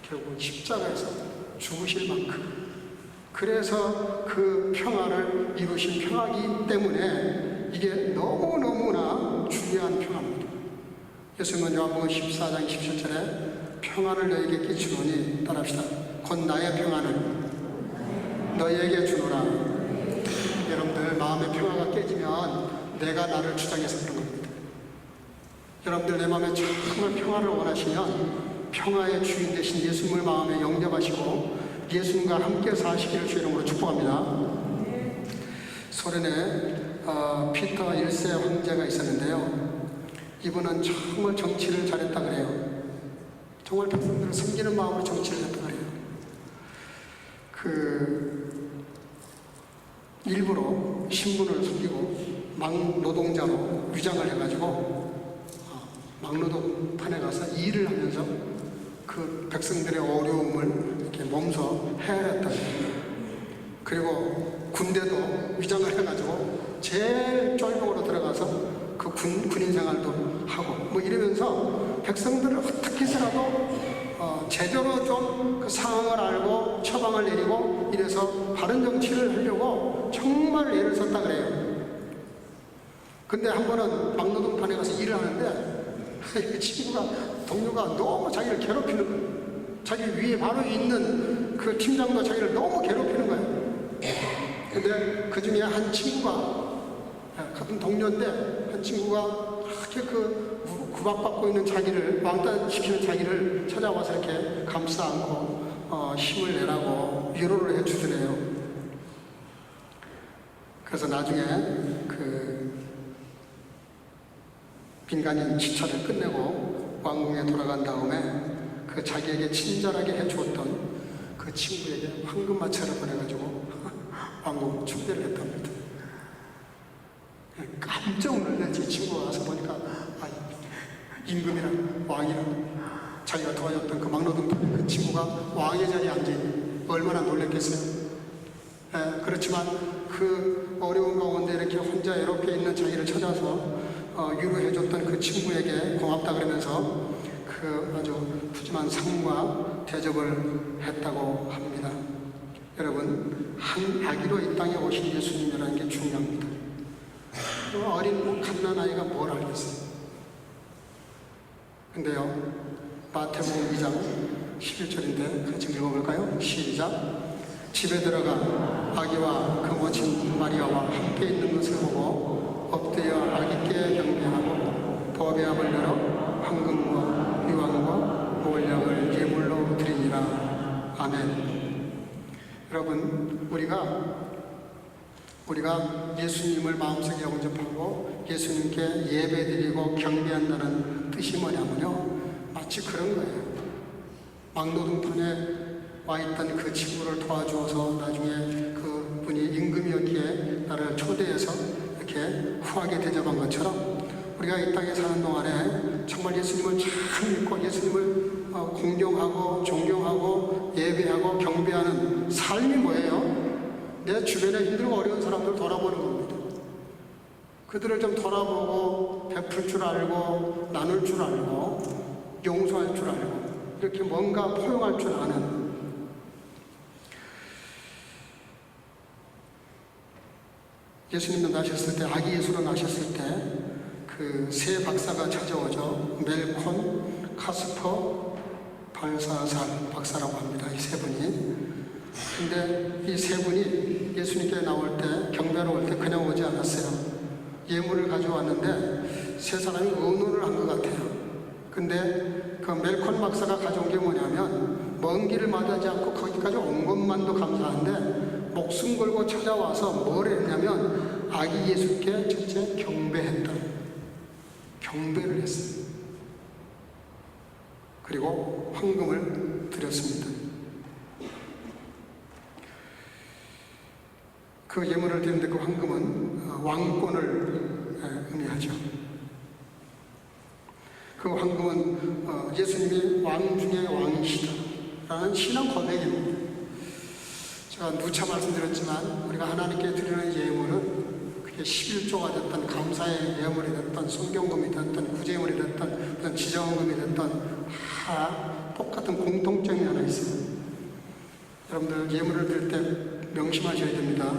Speaker 1: 결국 십자가에서 죽으실 만큼, 그래서 그 평화를 이루신 평화이기 때문에 이게 너무너무나 중요한 평화입니다. 예수님은 요한복음 14장 17절에 평화를 너에게 끼치노니, 따라합시다. 곧 나의 평화를 너희에게 주노라. 여러분들, 마음의 평화가 깨지면 내가 나를 주장해서 그런 겁니다. 여러분들, 내 마음에 정말 평화를 원하시면 평화의 주인 되신 예수님을 마음에 영접하시고 예수님과 함께 사시기를 주의 이름으로 축복합니다. 소련에 피터 1세 황제가 있었는데요. 이분은 정말 정치를 잘했다 그래요. 정말 백성들을 섬기는 마음으로 정치를 했다 그래요. 일부러 신분을 숨기고 막노동자로 위장을 해가지고 막노동판에 가서 일을 하면서 그 백성들의 어려움을 이렇게 몸소 헤아렸다. 그리고 군대도 위장을 해가지고 제일 쫄병으로 들어가서 그 군인 생활도 하고 뭐 이러면서 백성들을 어떻게 해서라도 제대로 좀 그 상황을 알고 처방을 내리고 이래서 바른 정치를 하려고 정말 애를 썼다 그래요. 근데 한 번은 막노동판에 가서 일을 하는데 친구가 동료가 너무 자기를 괴롭히는 거예요. 자기 위에 바로 있는 그 팀장도 자기를 너무 괴롭히는 거예요. 근데 그 중에 한 친구가, 같은 동료인데 한 친구가 그렇게 그 구박받고 있는 자기를, 왕따시키는 자기를 찾아와서 이렇게 감싸 안고 힘을 내라고 위로를 해주더래요. 그래서 나중에 그 민간인 시차를 끝내고 왕궁에 돌아간 다음에 그 자기에게 친절하게 해주었던 그 친구에게 황금마차를 보내가지고 왕궁 초대를 했답니다. 깜짝 놀랐지. 친구가 와서 보니까 임금이랑 왕이랑 자기가 도와줬던 그 막노동꾼 그 친구가 왕의 자리에 앉아있는, 얼마나 놀랐겠어요. 그렇지만 그 어려운 가운데 이렇게 혼자 외롭게 있는 자기를 찾아서 위로해줬던 그 친구에게 고맙다 그러면서 그 아주 푸짐한 상과 대접을 했다고 합니다. 여러분, 한 아기로 이 땅에 오신 예수님이라는 게 중요합니다. 어린 갓난아이가 뭘 알겠어요. 근데요, 마태복음 2장 11절인데 같이 읽어볼까요? 시작. 집에 들어가 아기와 그 모친 마리아와 함께 있는 것을 보고 엎드려 아기께 경배하고 법궤함을 열어 황금과 유황과 올량을 예물로 드리니라. 아멘. 여러분, 우리가 예수님을 마음속에 영접하고 예수님께 예배드리고 경배한다는 뜻이 뭐냐면요, 마치 그런 거예요. 막노동판에 와 있던 그 친구를 도와주어서 나중에 그 분이 임금이었기에 나를 초대해서 이렇게 후하게 대접한 것처럼 우리가 이 땅에 사는 동안에 정말 예수님을 잘 믿고 예수님을 공경하고 존경하고 예배하고 경배하는 삶이 뭐예요? 내 주변에 힘들고 어려운 사람들을 돌아보는 겁니다. 그들을 좀 돌아보고 베풀 줄 알고 나눌 줄 알고 용서할 줄 알고 이렇게 뭔가 포용할 줄 아는, 예수님도 나셨을 때, 아기 예수로 나셨을 때 그 세 박사가 찾아오죠. 멜콘, 카스퍼, 발사살 박사라고 합니다. 이 세 분이. 근데 이 세 분이 예수님께 나올 때, 경배하러 올 때 그냥 오지 않았어요. 예물을 가져왔는데 세 사람이 의논을 한 것 같아요. 근데 그 멜콘 박사가 가져온 게 뭐냐면, 먼 길을 마다하지 않고 거기까지 온 것만도 감사한데 목숨 걸고 찾아와서 뭘 했냐면 아기 예수께 첫째 경배했다. 경배를 했어요. 그리고 황금을 드렸습니다. 그 예물을 드리는데 그 황금은 왕권을 의미하죠. 그 황금은 예수님이 왕 중의 왕이시다라는 신앙 고백입니다. 제가 누차 말씀드렸지만 우리가 하나님께 드리는 예물은 그게 11조가 됐던, 감사의 예물이 됐던, 성경금이 됐던, 구제물이 됐던, 어떤 지정금이 됐던 다 똑같은 공통점이 하나 있어요. 여러분들 예물을 드릴 때 명심하셔야 됩니다.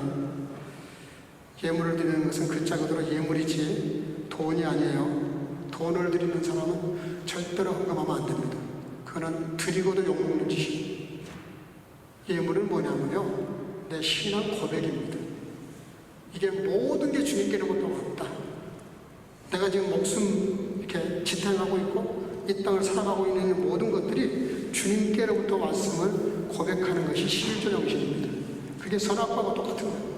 Speaker 1: 예물을 드리는 것은 글자 그대로 예물이지 돈이 아니에요. 돈을 드리는 사람은 절대로 헌금하면 안 됩니다. 그거는 드리고도 욕먹는 짓이에요. 예물은 뭐냐면요, 내 신앙 고백입니다. 이게 모든 게 주님께로부터 왔다. 내가 지금 목숨 이렇게 지탱하고 있고 이 땅을 살아가고 있는 모든 것들이 주님께로부터 왔음을 고백하는 것이 11조 정신입니다. 그게 선악과가 똑같은 거예요.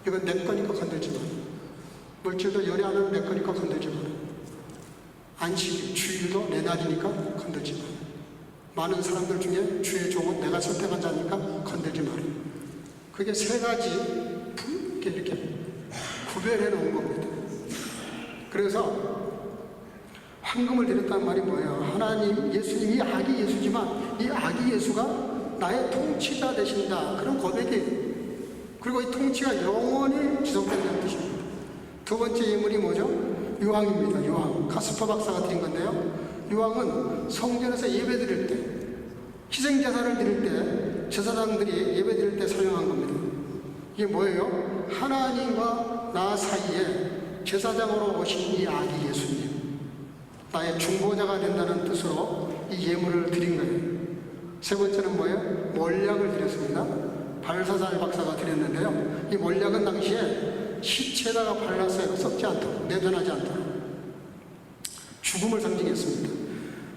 Speaker 1: 이건 내 거니까 건들지 마. 물질도 열이 안 하면 내 거니까 건들지 마. 안식, 주일도 내 날이니까 건들지 마. 많은 사람들 중에 주의 종은 내가 선택한 자니까 건들지 마라. 그게 세 가지 이렇게 구별해 놓은 겁니다. 그래서 황금을 드렸다는 말이 뭐예요? 하나님, 예수님이 아기 예수지만 이 아기 예수가 나의 통치자 되신다, 그런 고백이에요. 그리고 이 통치가 영원히 지속된다는 뜻입니다. 두 번째 예물이 뭐죠? 유황입니다. 유황. 카스퍼 박사가 드린 건데요, 유황은 성전에서 예배 드릴 때, 희생제사를 드릴 때, 제사장들이 예배 드릴 때 사용한 겁니다. 이게 뭐예요? 하나님과 나 사이에 제사장으로 오신 이 아기 예수님, 나의 중보자가 된다는 뜻으로 이 예물을 드린 거예요. 세 번째는 뭐예요? 몰약을 드렸습니다. 발사살 박사가 드렸는데요. 이 몰약은 당시에 시체에다가 발랐어요. 썩지 않도록, 내변하지 않도록. 죽음을 상징했습니다.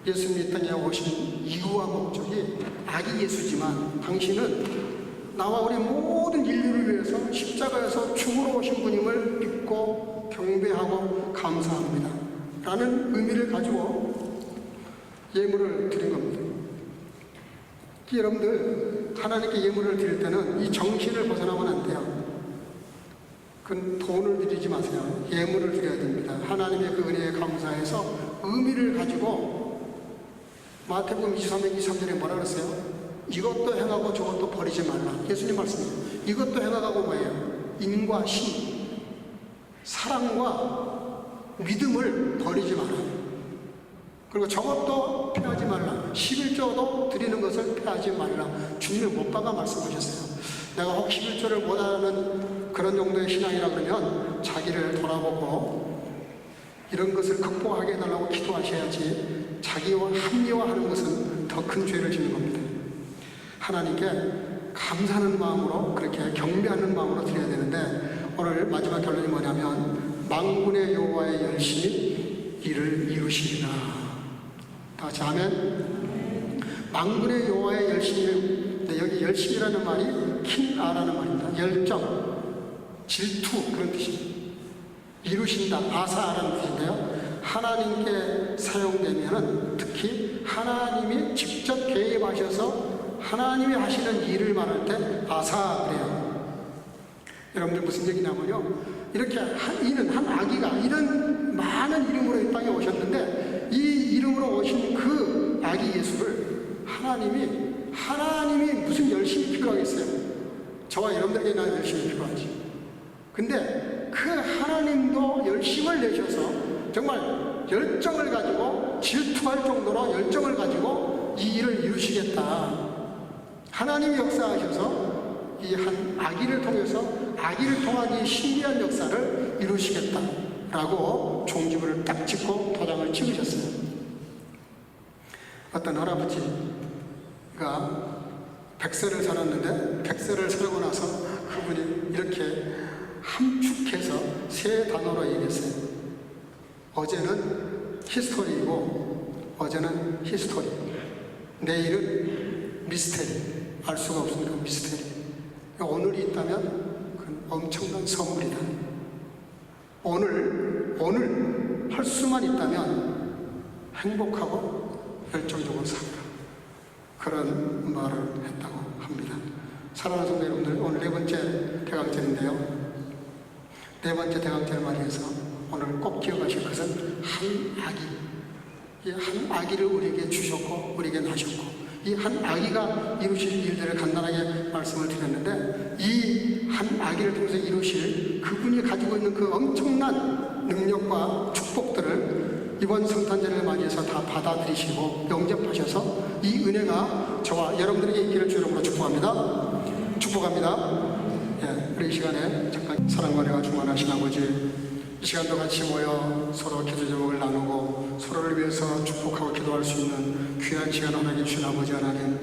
Speaker 1: 예수님이 이 땅에 오신 이유와 목적이 아기 예수지만 당신은 나와 우리 모든 인류를 위해서 십자가에서 죽으러 오신 분임을 믿고 경배하고 감사합니다 라는 의미를 가지고 예물을 드린 겁니다. 여러분들, 하나님께 예물을 드릴 때는 이 정신을 벗어나면 안 돼요. 그 돈을 드리지 마세요. 예물을 드려야 됩니다. 하나님의 그 은혜에 감사해서 의미를 가지고. 마태복음 23장 23절에 뭐라 그랬어요? 이것도 행하고 저것도 버리지 말라. 예수님 말씀이에요. 이것도 행하고 뭐예요? 인과 신, 사랑과 믿음을 버리지 마라. 그리고 저것도 피하지 말라. 11조도 드리는 것을 피하지 말라. 주님의 못 박아 말씀하셨어요. 내가 혹 11조를 못하는 그런 정도의 신앙이라 그러면 자기를 돌아보고 이런 것을 극복하게 해달라고 기도하셔야지. 자기와 합리화하는 것은 더 큰 죄를 짓는 겁니다. 하나님께 감사하는 마음으로, 그렇게 경배하는 마음으로 드려야 되는데, 오늘 마지막 결론이 뭐냐면 만군의 여호와의 열심히 이를 이루시리라. 다 같이 아멘. 만군의 여호와의 열심히. 여기 열심이라는 말이 킹아라는 말입니다. 열정, 질투, 그런 뜻입니다. 이루신다, 아사라는 뜻인데요. 하나님께 사용되면은 특히 하나님이 직접 개입하셔서 하나님이 하시는 일을 말할 때 아사 그래요. 여러분들 무슨 얘기냐면요, 이렇게 한 아기가 이런 많은 이름으로 이 땅에 오셨는데 이 이름으로 오신 그 아기 예수를 하나님이 무슨 열심이 필요하겠어요? 저와 여러분들에게 나 열심이 필요하지. 근데 그 하나님도 열심을 내셔서 정말 열정을 가지고, 질투할 정도로 열정을 가지고 이 일을 이루시겠다. 하나님이 역사하셔서 이 한 아기를 통해서, 아기를 통한 이 신비한 역사를 이루시겠다라고 종지부를 딱 찍고 도장을 찍으셨어요. 어떤 할아버지가 100세를 살았는데 100세를 살고 나서 그분이 이렇게 함축해서 세 단어로 얘기했어요. 어제는 히스토리이고, 어제는 히스토리. 내일은 미스테리. 알 수가 없으니까 미스테리. 오늘이 있다면 그건 엄청난 선물이다. 오늘 할 수만 있다면 행복하고 열정적으로 살아라. 그런 말을 했다고 합니다. 사랑하는 성도 여러분들, 오늘 네 번째 대강절인데요. 네 번째 대강절 맞이해서 오늘 꼭 기억하실 것은 한 아기. 이 한 아기를 우리에게 주셨고 우리에게 낳으셨고 이 한 아기가 이루실 일들을 간단하게 말씀을 드렸는데, 이 한 아기를 통해서 이루실 그분이 가지고 있는 그 엄청난 능력과 축복들을 이번 성탄절을 맞이해서 다 받아들이시고 영접하셔서 이 은혜가 저와 여러분들에게 있기를 주님으로 축복합니다. 축복합니다. 예, 우리 이 시간에 잠깐 사랑과 은혜가 충만하신 아버지, 이 시간도 같이 모여 서로 기도 제목을 나누고 서로를 위해서 축복하고 기도할 수 있는 귀한 시간 하나님 주신 아버지 하나님,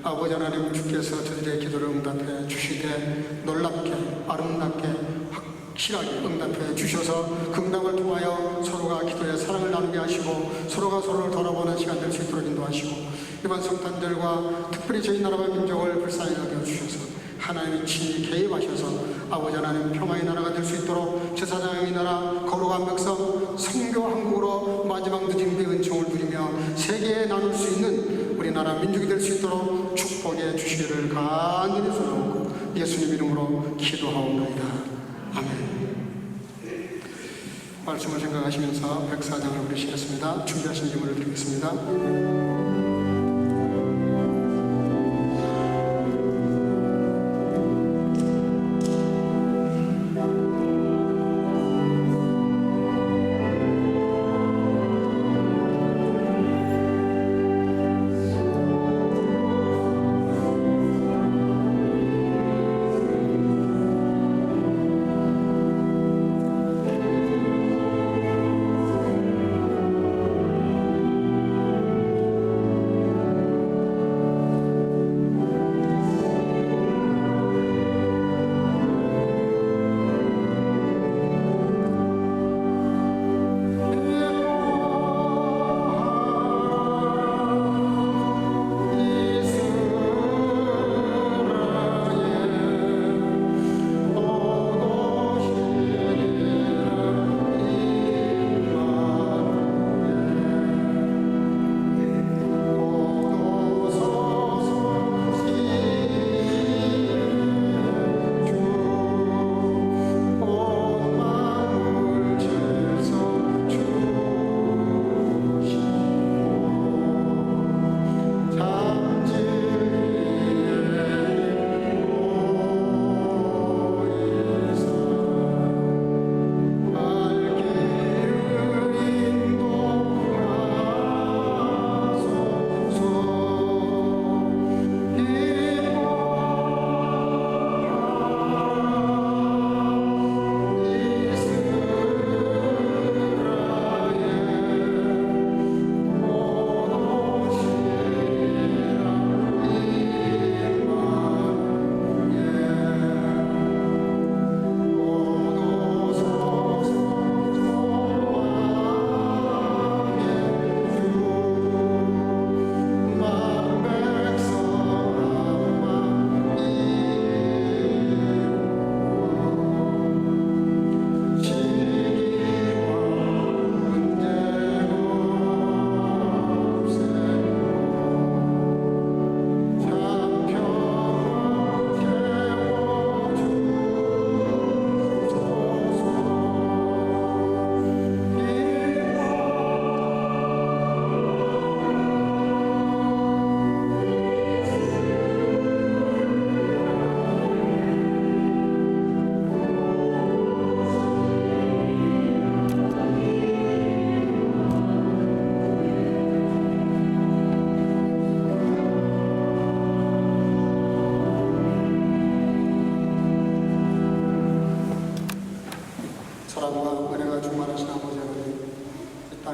Speaker 1: 아버지 하나님, 주께서 저들의 기도를 응답해 주시되 놀랍게 아름답게 확실하게 응답해 주셔서 그 응답을 통하여 서로가 기도에 사랑을 나누게 하시고 서로가 서로를 돌아보는 시간 될 수 있도록 인도하시고, 이번 성탄절과 특별히 저희 나라와 민족을 불쌍히 여겨주셔서 하나님이 친히 개입하셔서 아버지 하나님 평화의 나라가 될 수 있도록 제사장의 나라, 거룩한 백성, 성교 한국으로 마지막 늦은 비 은총을 누리며 세계에 나눌 수 있는 우리나라 민족이 될 수 있도록 축복해 주시기를 간절히 소원하고 예수님 이름으로 기도하옵나이다. 아멘. 말씀을 생각하시면서 104장을 부르시겠습니다. 준비하신 예물을 드리겠습니다.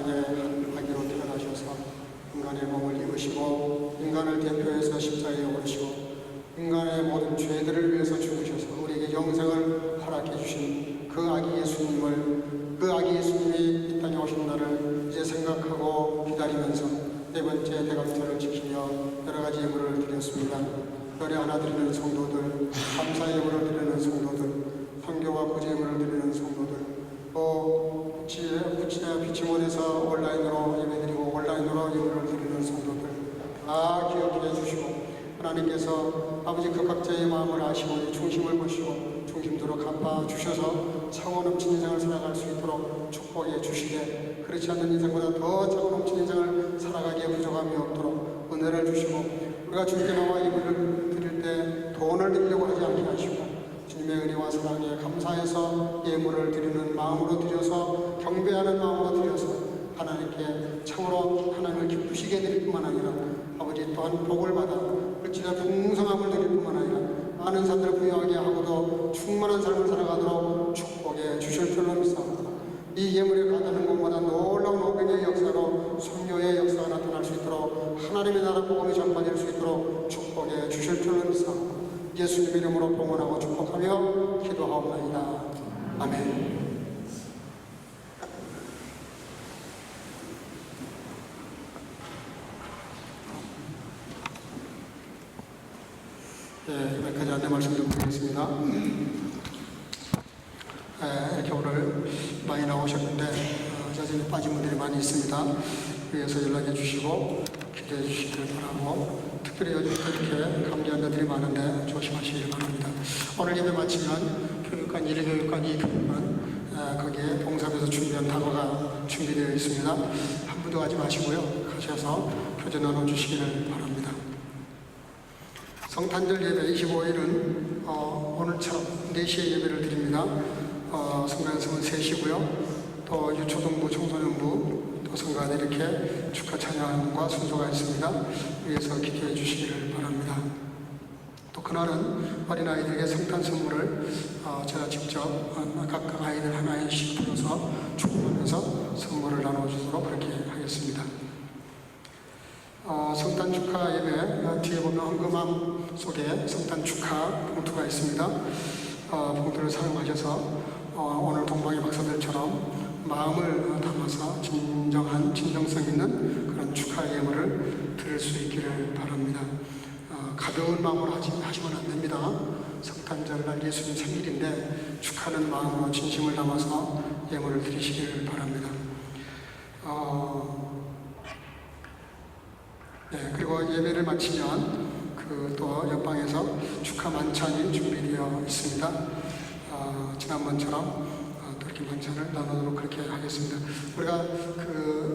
Speaker 1: 사랑의 아기로 태어나셔서 인간의 몸을 입으시고 인간을 대표해서 십자가에 오르시고 인간의 모든 죄들을 위해서 죽으셔서 우리에게 영생을 허락해 주신 그 아기 예수님을, 그 아기 예수님이 이 땅에 오신 날을 이제 생각하고 기다리면서 네 번째 대감절을 지키며 여러 가지 예물을 드렸습니다. 열에 하나 드리는 성도들, 감사 예물을 드리는 성도들, 선교와 구제 예물을 드리는 성도들, 또 비치몬에서 온라인으로 예배드리고 온라인으로 예물을 드리는 성도들 다 기억해 주시고, 하나님께서 아버지 그 각자의 마음을 아시고 중심을 보시고 중심대로 갚아 주셔서 차고 넘친 인생을 살아갈 수 있도록 축복해 주시되, 그렇지 않는 인생보다 더 차고 넘친 인생을 살아가기에 부족함이 없도록 은혜를 주시고, 우리가 주님께 나와 예물을 드릴 때 돈을 드리려고 하지 않게 하시고 주님의 은혜와 사랑에 감사해서 예물을 드리는 마음으로 드려서 경배하는 마음으로 드려서 하나님께 참으로 하나님을 기쁘시게 드릴 뿐만 아니라 아버지 또한 복을 받아 어찌나 풍성함을 드릴 뿐만 아니라 많은 사람들을 부유하게 하고도 충만한 삶을 살아가도록 축복해 주실 줄로 믿사옵니다. 이 예물에 가다는 것보다 놀라운 오병의 역사로 선교의 역사가 나타날 수 있도록 하나님의 나라 복음이 전파될 수 있도록 축복해 주실 줄로 믿사옵니다. 예수님 이름으로 봉헌하고 축복하며 기도하옵나이다. 아멘. 몇 가지 안내 말씀 좀 드리겠습니다. 이렇게 오늘 많이 나오셨는데 여전히 빠진 분들이 많이 있습니다. 위에서 연락해 주시고 기대해 주시길 바라고, 특별히 요즘 이렇게 감기한 자들이 많은데 조심하시길 바랍니다. 오늘 예배 마치면 교육관, 1회 교육관, 2 교육관 거기에 봉사에서 준비한 단어가 준비되어 있습니다. 함부도 하지 마시고요. 가셔서 교제 나눠주시기를 바랍니다. 성탄절 예배 25일은 오늘처럼 4시에 예배를 드립니다. 성관성은 3시고요. 또 유초등부, 청소년부, 또 성가대 이렇게 축하 찬양과 순서가 있습니다. 위에서 기도해 주시기를 바랍니다. 또 그날은 어린아이들에게 성탄 선물을 제가 직접 각각 아이들 하나씩 불러서 축복하면서 선물을 나눠주도록 그렇게 하겠습니다. 성탄 축하 예배 뒤에 보면 헌금함 속에 성탄 축하 봉투가 있습니다. 봉투를 사용하셔서 오늘 동방의 박사들처럼 마음을 담아서 진정성 있는 그런 축하 예물을 드릴 수 있기를 바랍니다. 가벼운 마음으로 하시면 안 됩니다. 성탄절날 예수님 생일인데 축하하는 마음으로 진심을 담아서 예물을 드리시기를 바랍니다. 그리고 예배를 마치면 또 옆방에서 축하 만찬이 준비되어 있습니다. 지난번처럼 또 이렇게 만찬을 나누도록 그렇게 하겠습니다. 우리가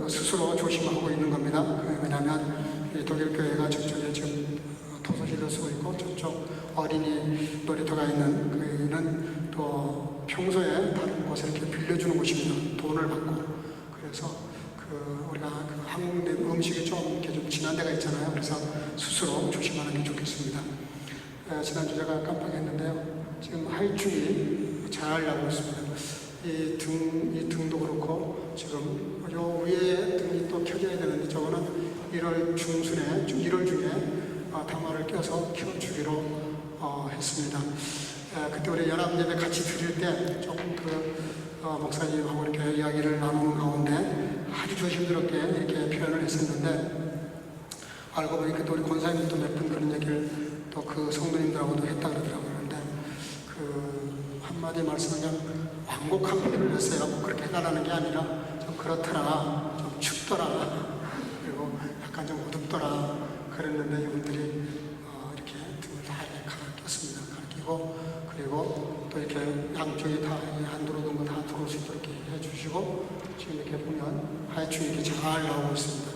Speaker 1: 스스로 조심하고 있는 겁니다. 왜냐하면 독일 교회가 저쪽에 지금 도서실로 쓰고 있고 저쪽 어린이 놀이터가 있는 거기는 또 평소에 다른 곳에 이렇게 빌려주는 곳입니다. 돈을 받고. 그래서 우리가 한국 음식이 좀 이렇게 좀 진한 데가 있잖아요. 그래서 스스로 조심하는 게 좋겠습니다. 지난주 제가 깜빡했는데요. 지금 하이충이 잘 나고 있습니다. 이 등도 그렇고 지금 요 위에 등이 또 켜져야 되는데 저거는 1월 중에 담화를 껴서 켜주기로 했습니다. 그때 우리 연합예배 같이 드릴 때 조금 목사님하고 이렇게 이야기를 나누는 가운데 아주 조심스럽게 이렇게 표현을 했었는데, 알고 보니까 또 우리 권사님도 몇 분 그런 얘기를 또 그 성도님들하고도 했다 그러더라고요. 그런데 한마디 말씀은 그냥 완곡한 표현을 했어요. 뭐 그렇게 해달라는 게 아니라 좀 그렇더라, 좀 춥더라, 그리고 약간 좀 어둡더라 그랬는데 이분들이 이렇게 등을 다 이렇게 갈아꼈습니다. 갈아끼고 그리고 또 이렇게 양쪽이 다 안 들어오던 거 다 들어올 수 있도록 이렇게 해주시고 지금 이렇게 보면 하여충이 이렇게 잘 나오고 있습니다.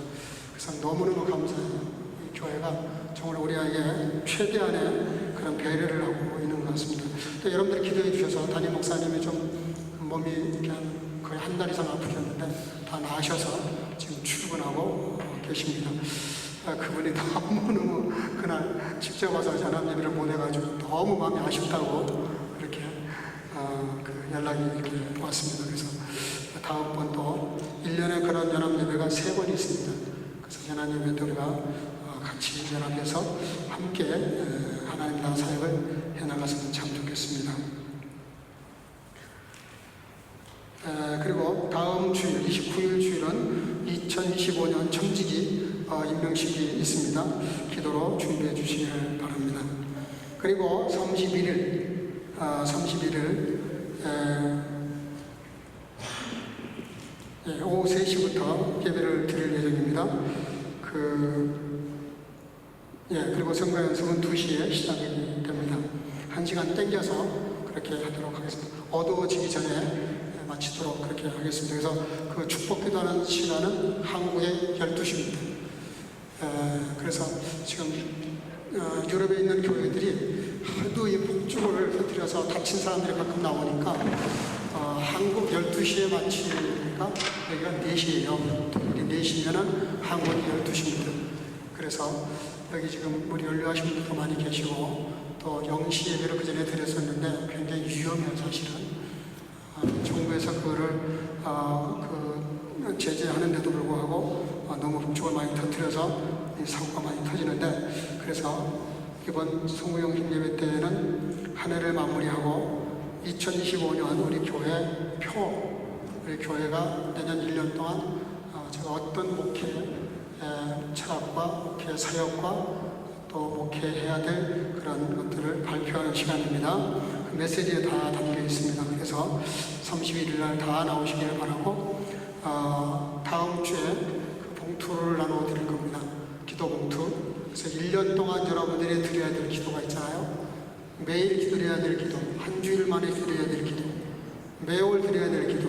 Speaker 1: 그래서 너무너무 감사해요. 이 교회가 정말 우리에게 최대한의 그런 배려를 하고 있는 것 같습니다. 또 여러분들이 기도해 주셔서 담임 목사님이 좀 몸이 이렇게 거의 한 달 이상 아프셨는데 다 나으셔서 지금 출근하고 계십니다. 그분이 너무너무 그날 직접 와서 전합예배를 못 해가지고 너무 마음이 아쉽다고 이렇게 연락이 이렇게 왔습니다. 그래서 다음번 또 1년에 그런 연합 예배가 3번 있습니다. 그래서 연합 예배 때 우리가 같이 연합해서 함께 하나님 나라 사역을 해나갔으면 참 좋겠습니다. 그리고 다음 주일 29일 주일은 2025년 청지기 임명식이 있습니다. 기도로 준비해 주시길 바랍니다. 그리고 31일 오후 3시부터 예배를 드릴 예정입니다. 그리고 성가 연습은 2시에 시작이 됩니다. 1시간 땡겨서 그렇게 하도록 하겠습니다. 어두워지기 전에 마치도록 그렇게 하겠습니다. 그래서 그 축복 기도하는 시간은 한국의 12시입니다. 그래서 지금 유럽에 있는 교회들이 하도 이 폭죽을 터뜨려서 다친 사람들이 가끔 나오니까 한국 12시에 마치니까 여기가 4시예요. 토요일이 4시면은 한국이 12시입니다. 그래서 여기 지금 우리 연료하신 분들도 많이 계시고 또 영시 예배를 그 전에 드렸었는데 굉장히 위험해요, 사실은. 정부에서 그거를 제재하는데도 불구하고 너무 폭죽을 많이 터뜨려서 사고가 많이 터지는데, 그래서 이번 성우영신 예배 때에는 한 해를 마무리하고 2025년 우리 교회 우리 교회가 내년 1년 동안 제가 어떤 목회 철학과 목회 사역과 또 목회해야 될 그런 것들을 발표하는 시간입니다. 그 메시지에 다 담겨 있습니다. 그래서 31일 날 다 나오시기를 바라고, 다음 주에 그 봉투를 나눠 드릴 겁니다. 기도 봉투. 그래서 1년 동안 여러분들이 드려야 될 기도가 있잖아요. 매일 드려야 될 기도, 한 주일 만에 드려야 될 기도, 매월 드려야 될 기도.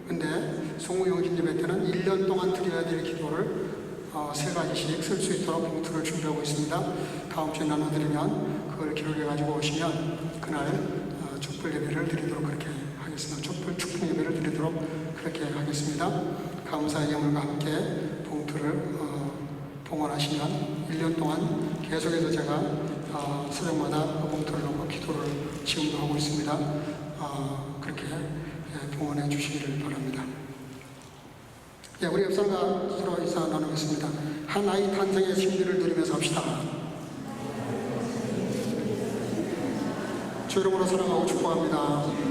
Speaker 1: 근데 송우영신 예배 때는 1년 동안 드려야 될 기도를 3가지씩 쓸 수 있도록 봉투를 준비하고 있습니다. 다음 주에 나눠드리면 그걸 기록해 가지고 오시면 그날 촛불 예배를 드리도록 그렇게 하겠습니다. 촛불 축복 예배를 드리도록 그렇게 하겠습니다. 감사의 영혼과 함께 봉투를 봉헌하시면 1년 동안 계속해서 제가 새벽마다 봉투를 놓고 기도를 지금도 하고 있습니다. 그렇게 봉헌해 주시기를 바랍니다. 우리 옆 사람과 서로 인사 나누겠습니다. 한 아이 탄생의 신비를 누리면서 합시다. 주 이름으로 사랑하고 축복합니다.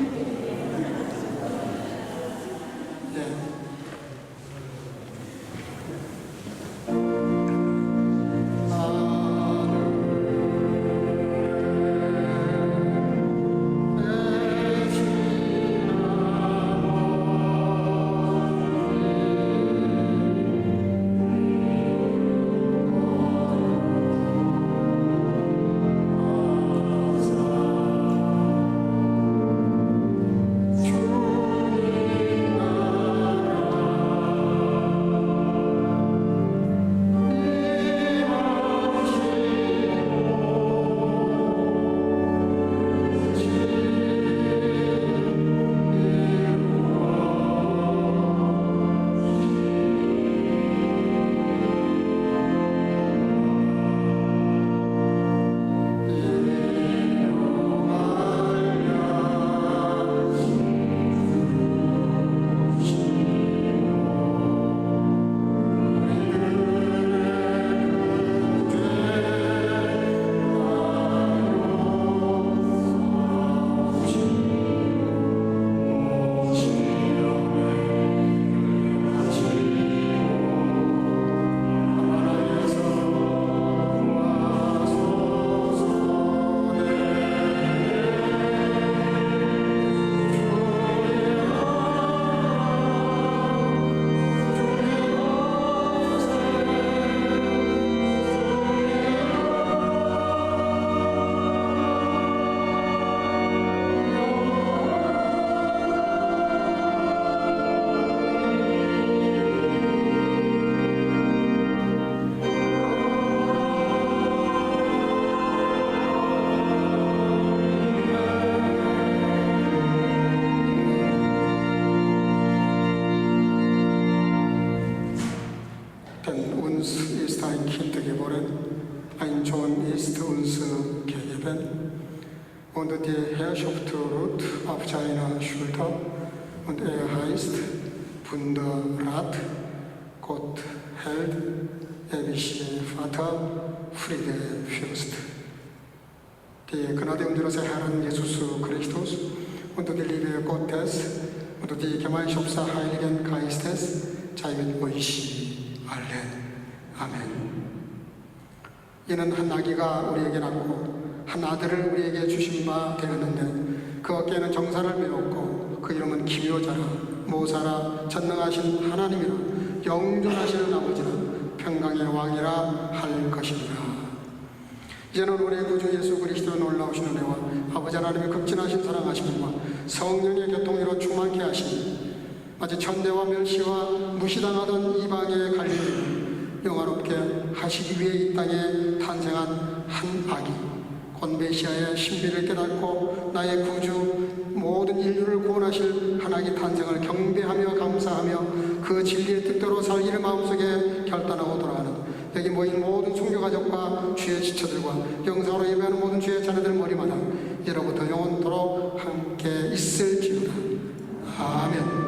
Speaker 1: unter die Herrschaft auf seiner Schulter, und heißt Wunderrat, Gott hält, ewiger Vater, Friedefürst. Die Gnade unseres Herrn Jesus Christus und die Liebe Gottes und die Gemeinschaft des Heiligen Geistes sei mit euch allen. 아멘. 이는 한 아기가 우리에게 낳고 한 아들을 우리에게 주신 바 되었는데 그 어깨에는 정사를 메었고 그 이름은 기묘자라 모사라 전능하신 하나님이라 영존하시는 아버지라 평강의 왕이라 할 것이니라. 이제는 우리의 구주 예수 그리스도의 놀라우신 은혜와 아버지 하나님의 극진하신 사랑하심과 성령의 교통으로 충만케 하시니 마치 천대와 멸시와 무시당하던 이방의 갈릴리를 영화롭게 하시기 위해 이 땅에 탄생한 한 아기 곧 메시아의 신비를 깨닫고 나의 구주 모든 인류를 구원하실 하나님의 탄생을 경배하며 감사하며 그 진리의 뜻대로 살기를 마음속에 결단하고 돌아가는 여기 모인 모든 순교가족과 주의 지처들과 영상으로 예배하는 모든 주의 자녀들 머리마다 이로부터 영원토록 함께 있을지어다. 아멘.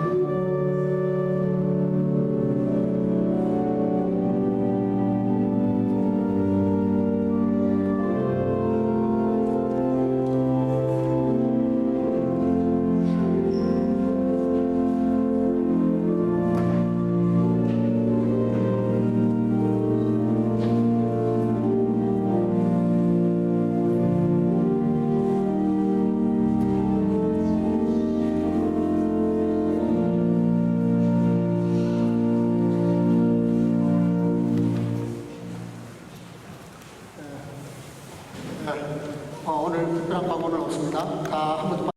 Speaker 1: 오늘 특별한 방문은 없습니다. 다 한 번 더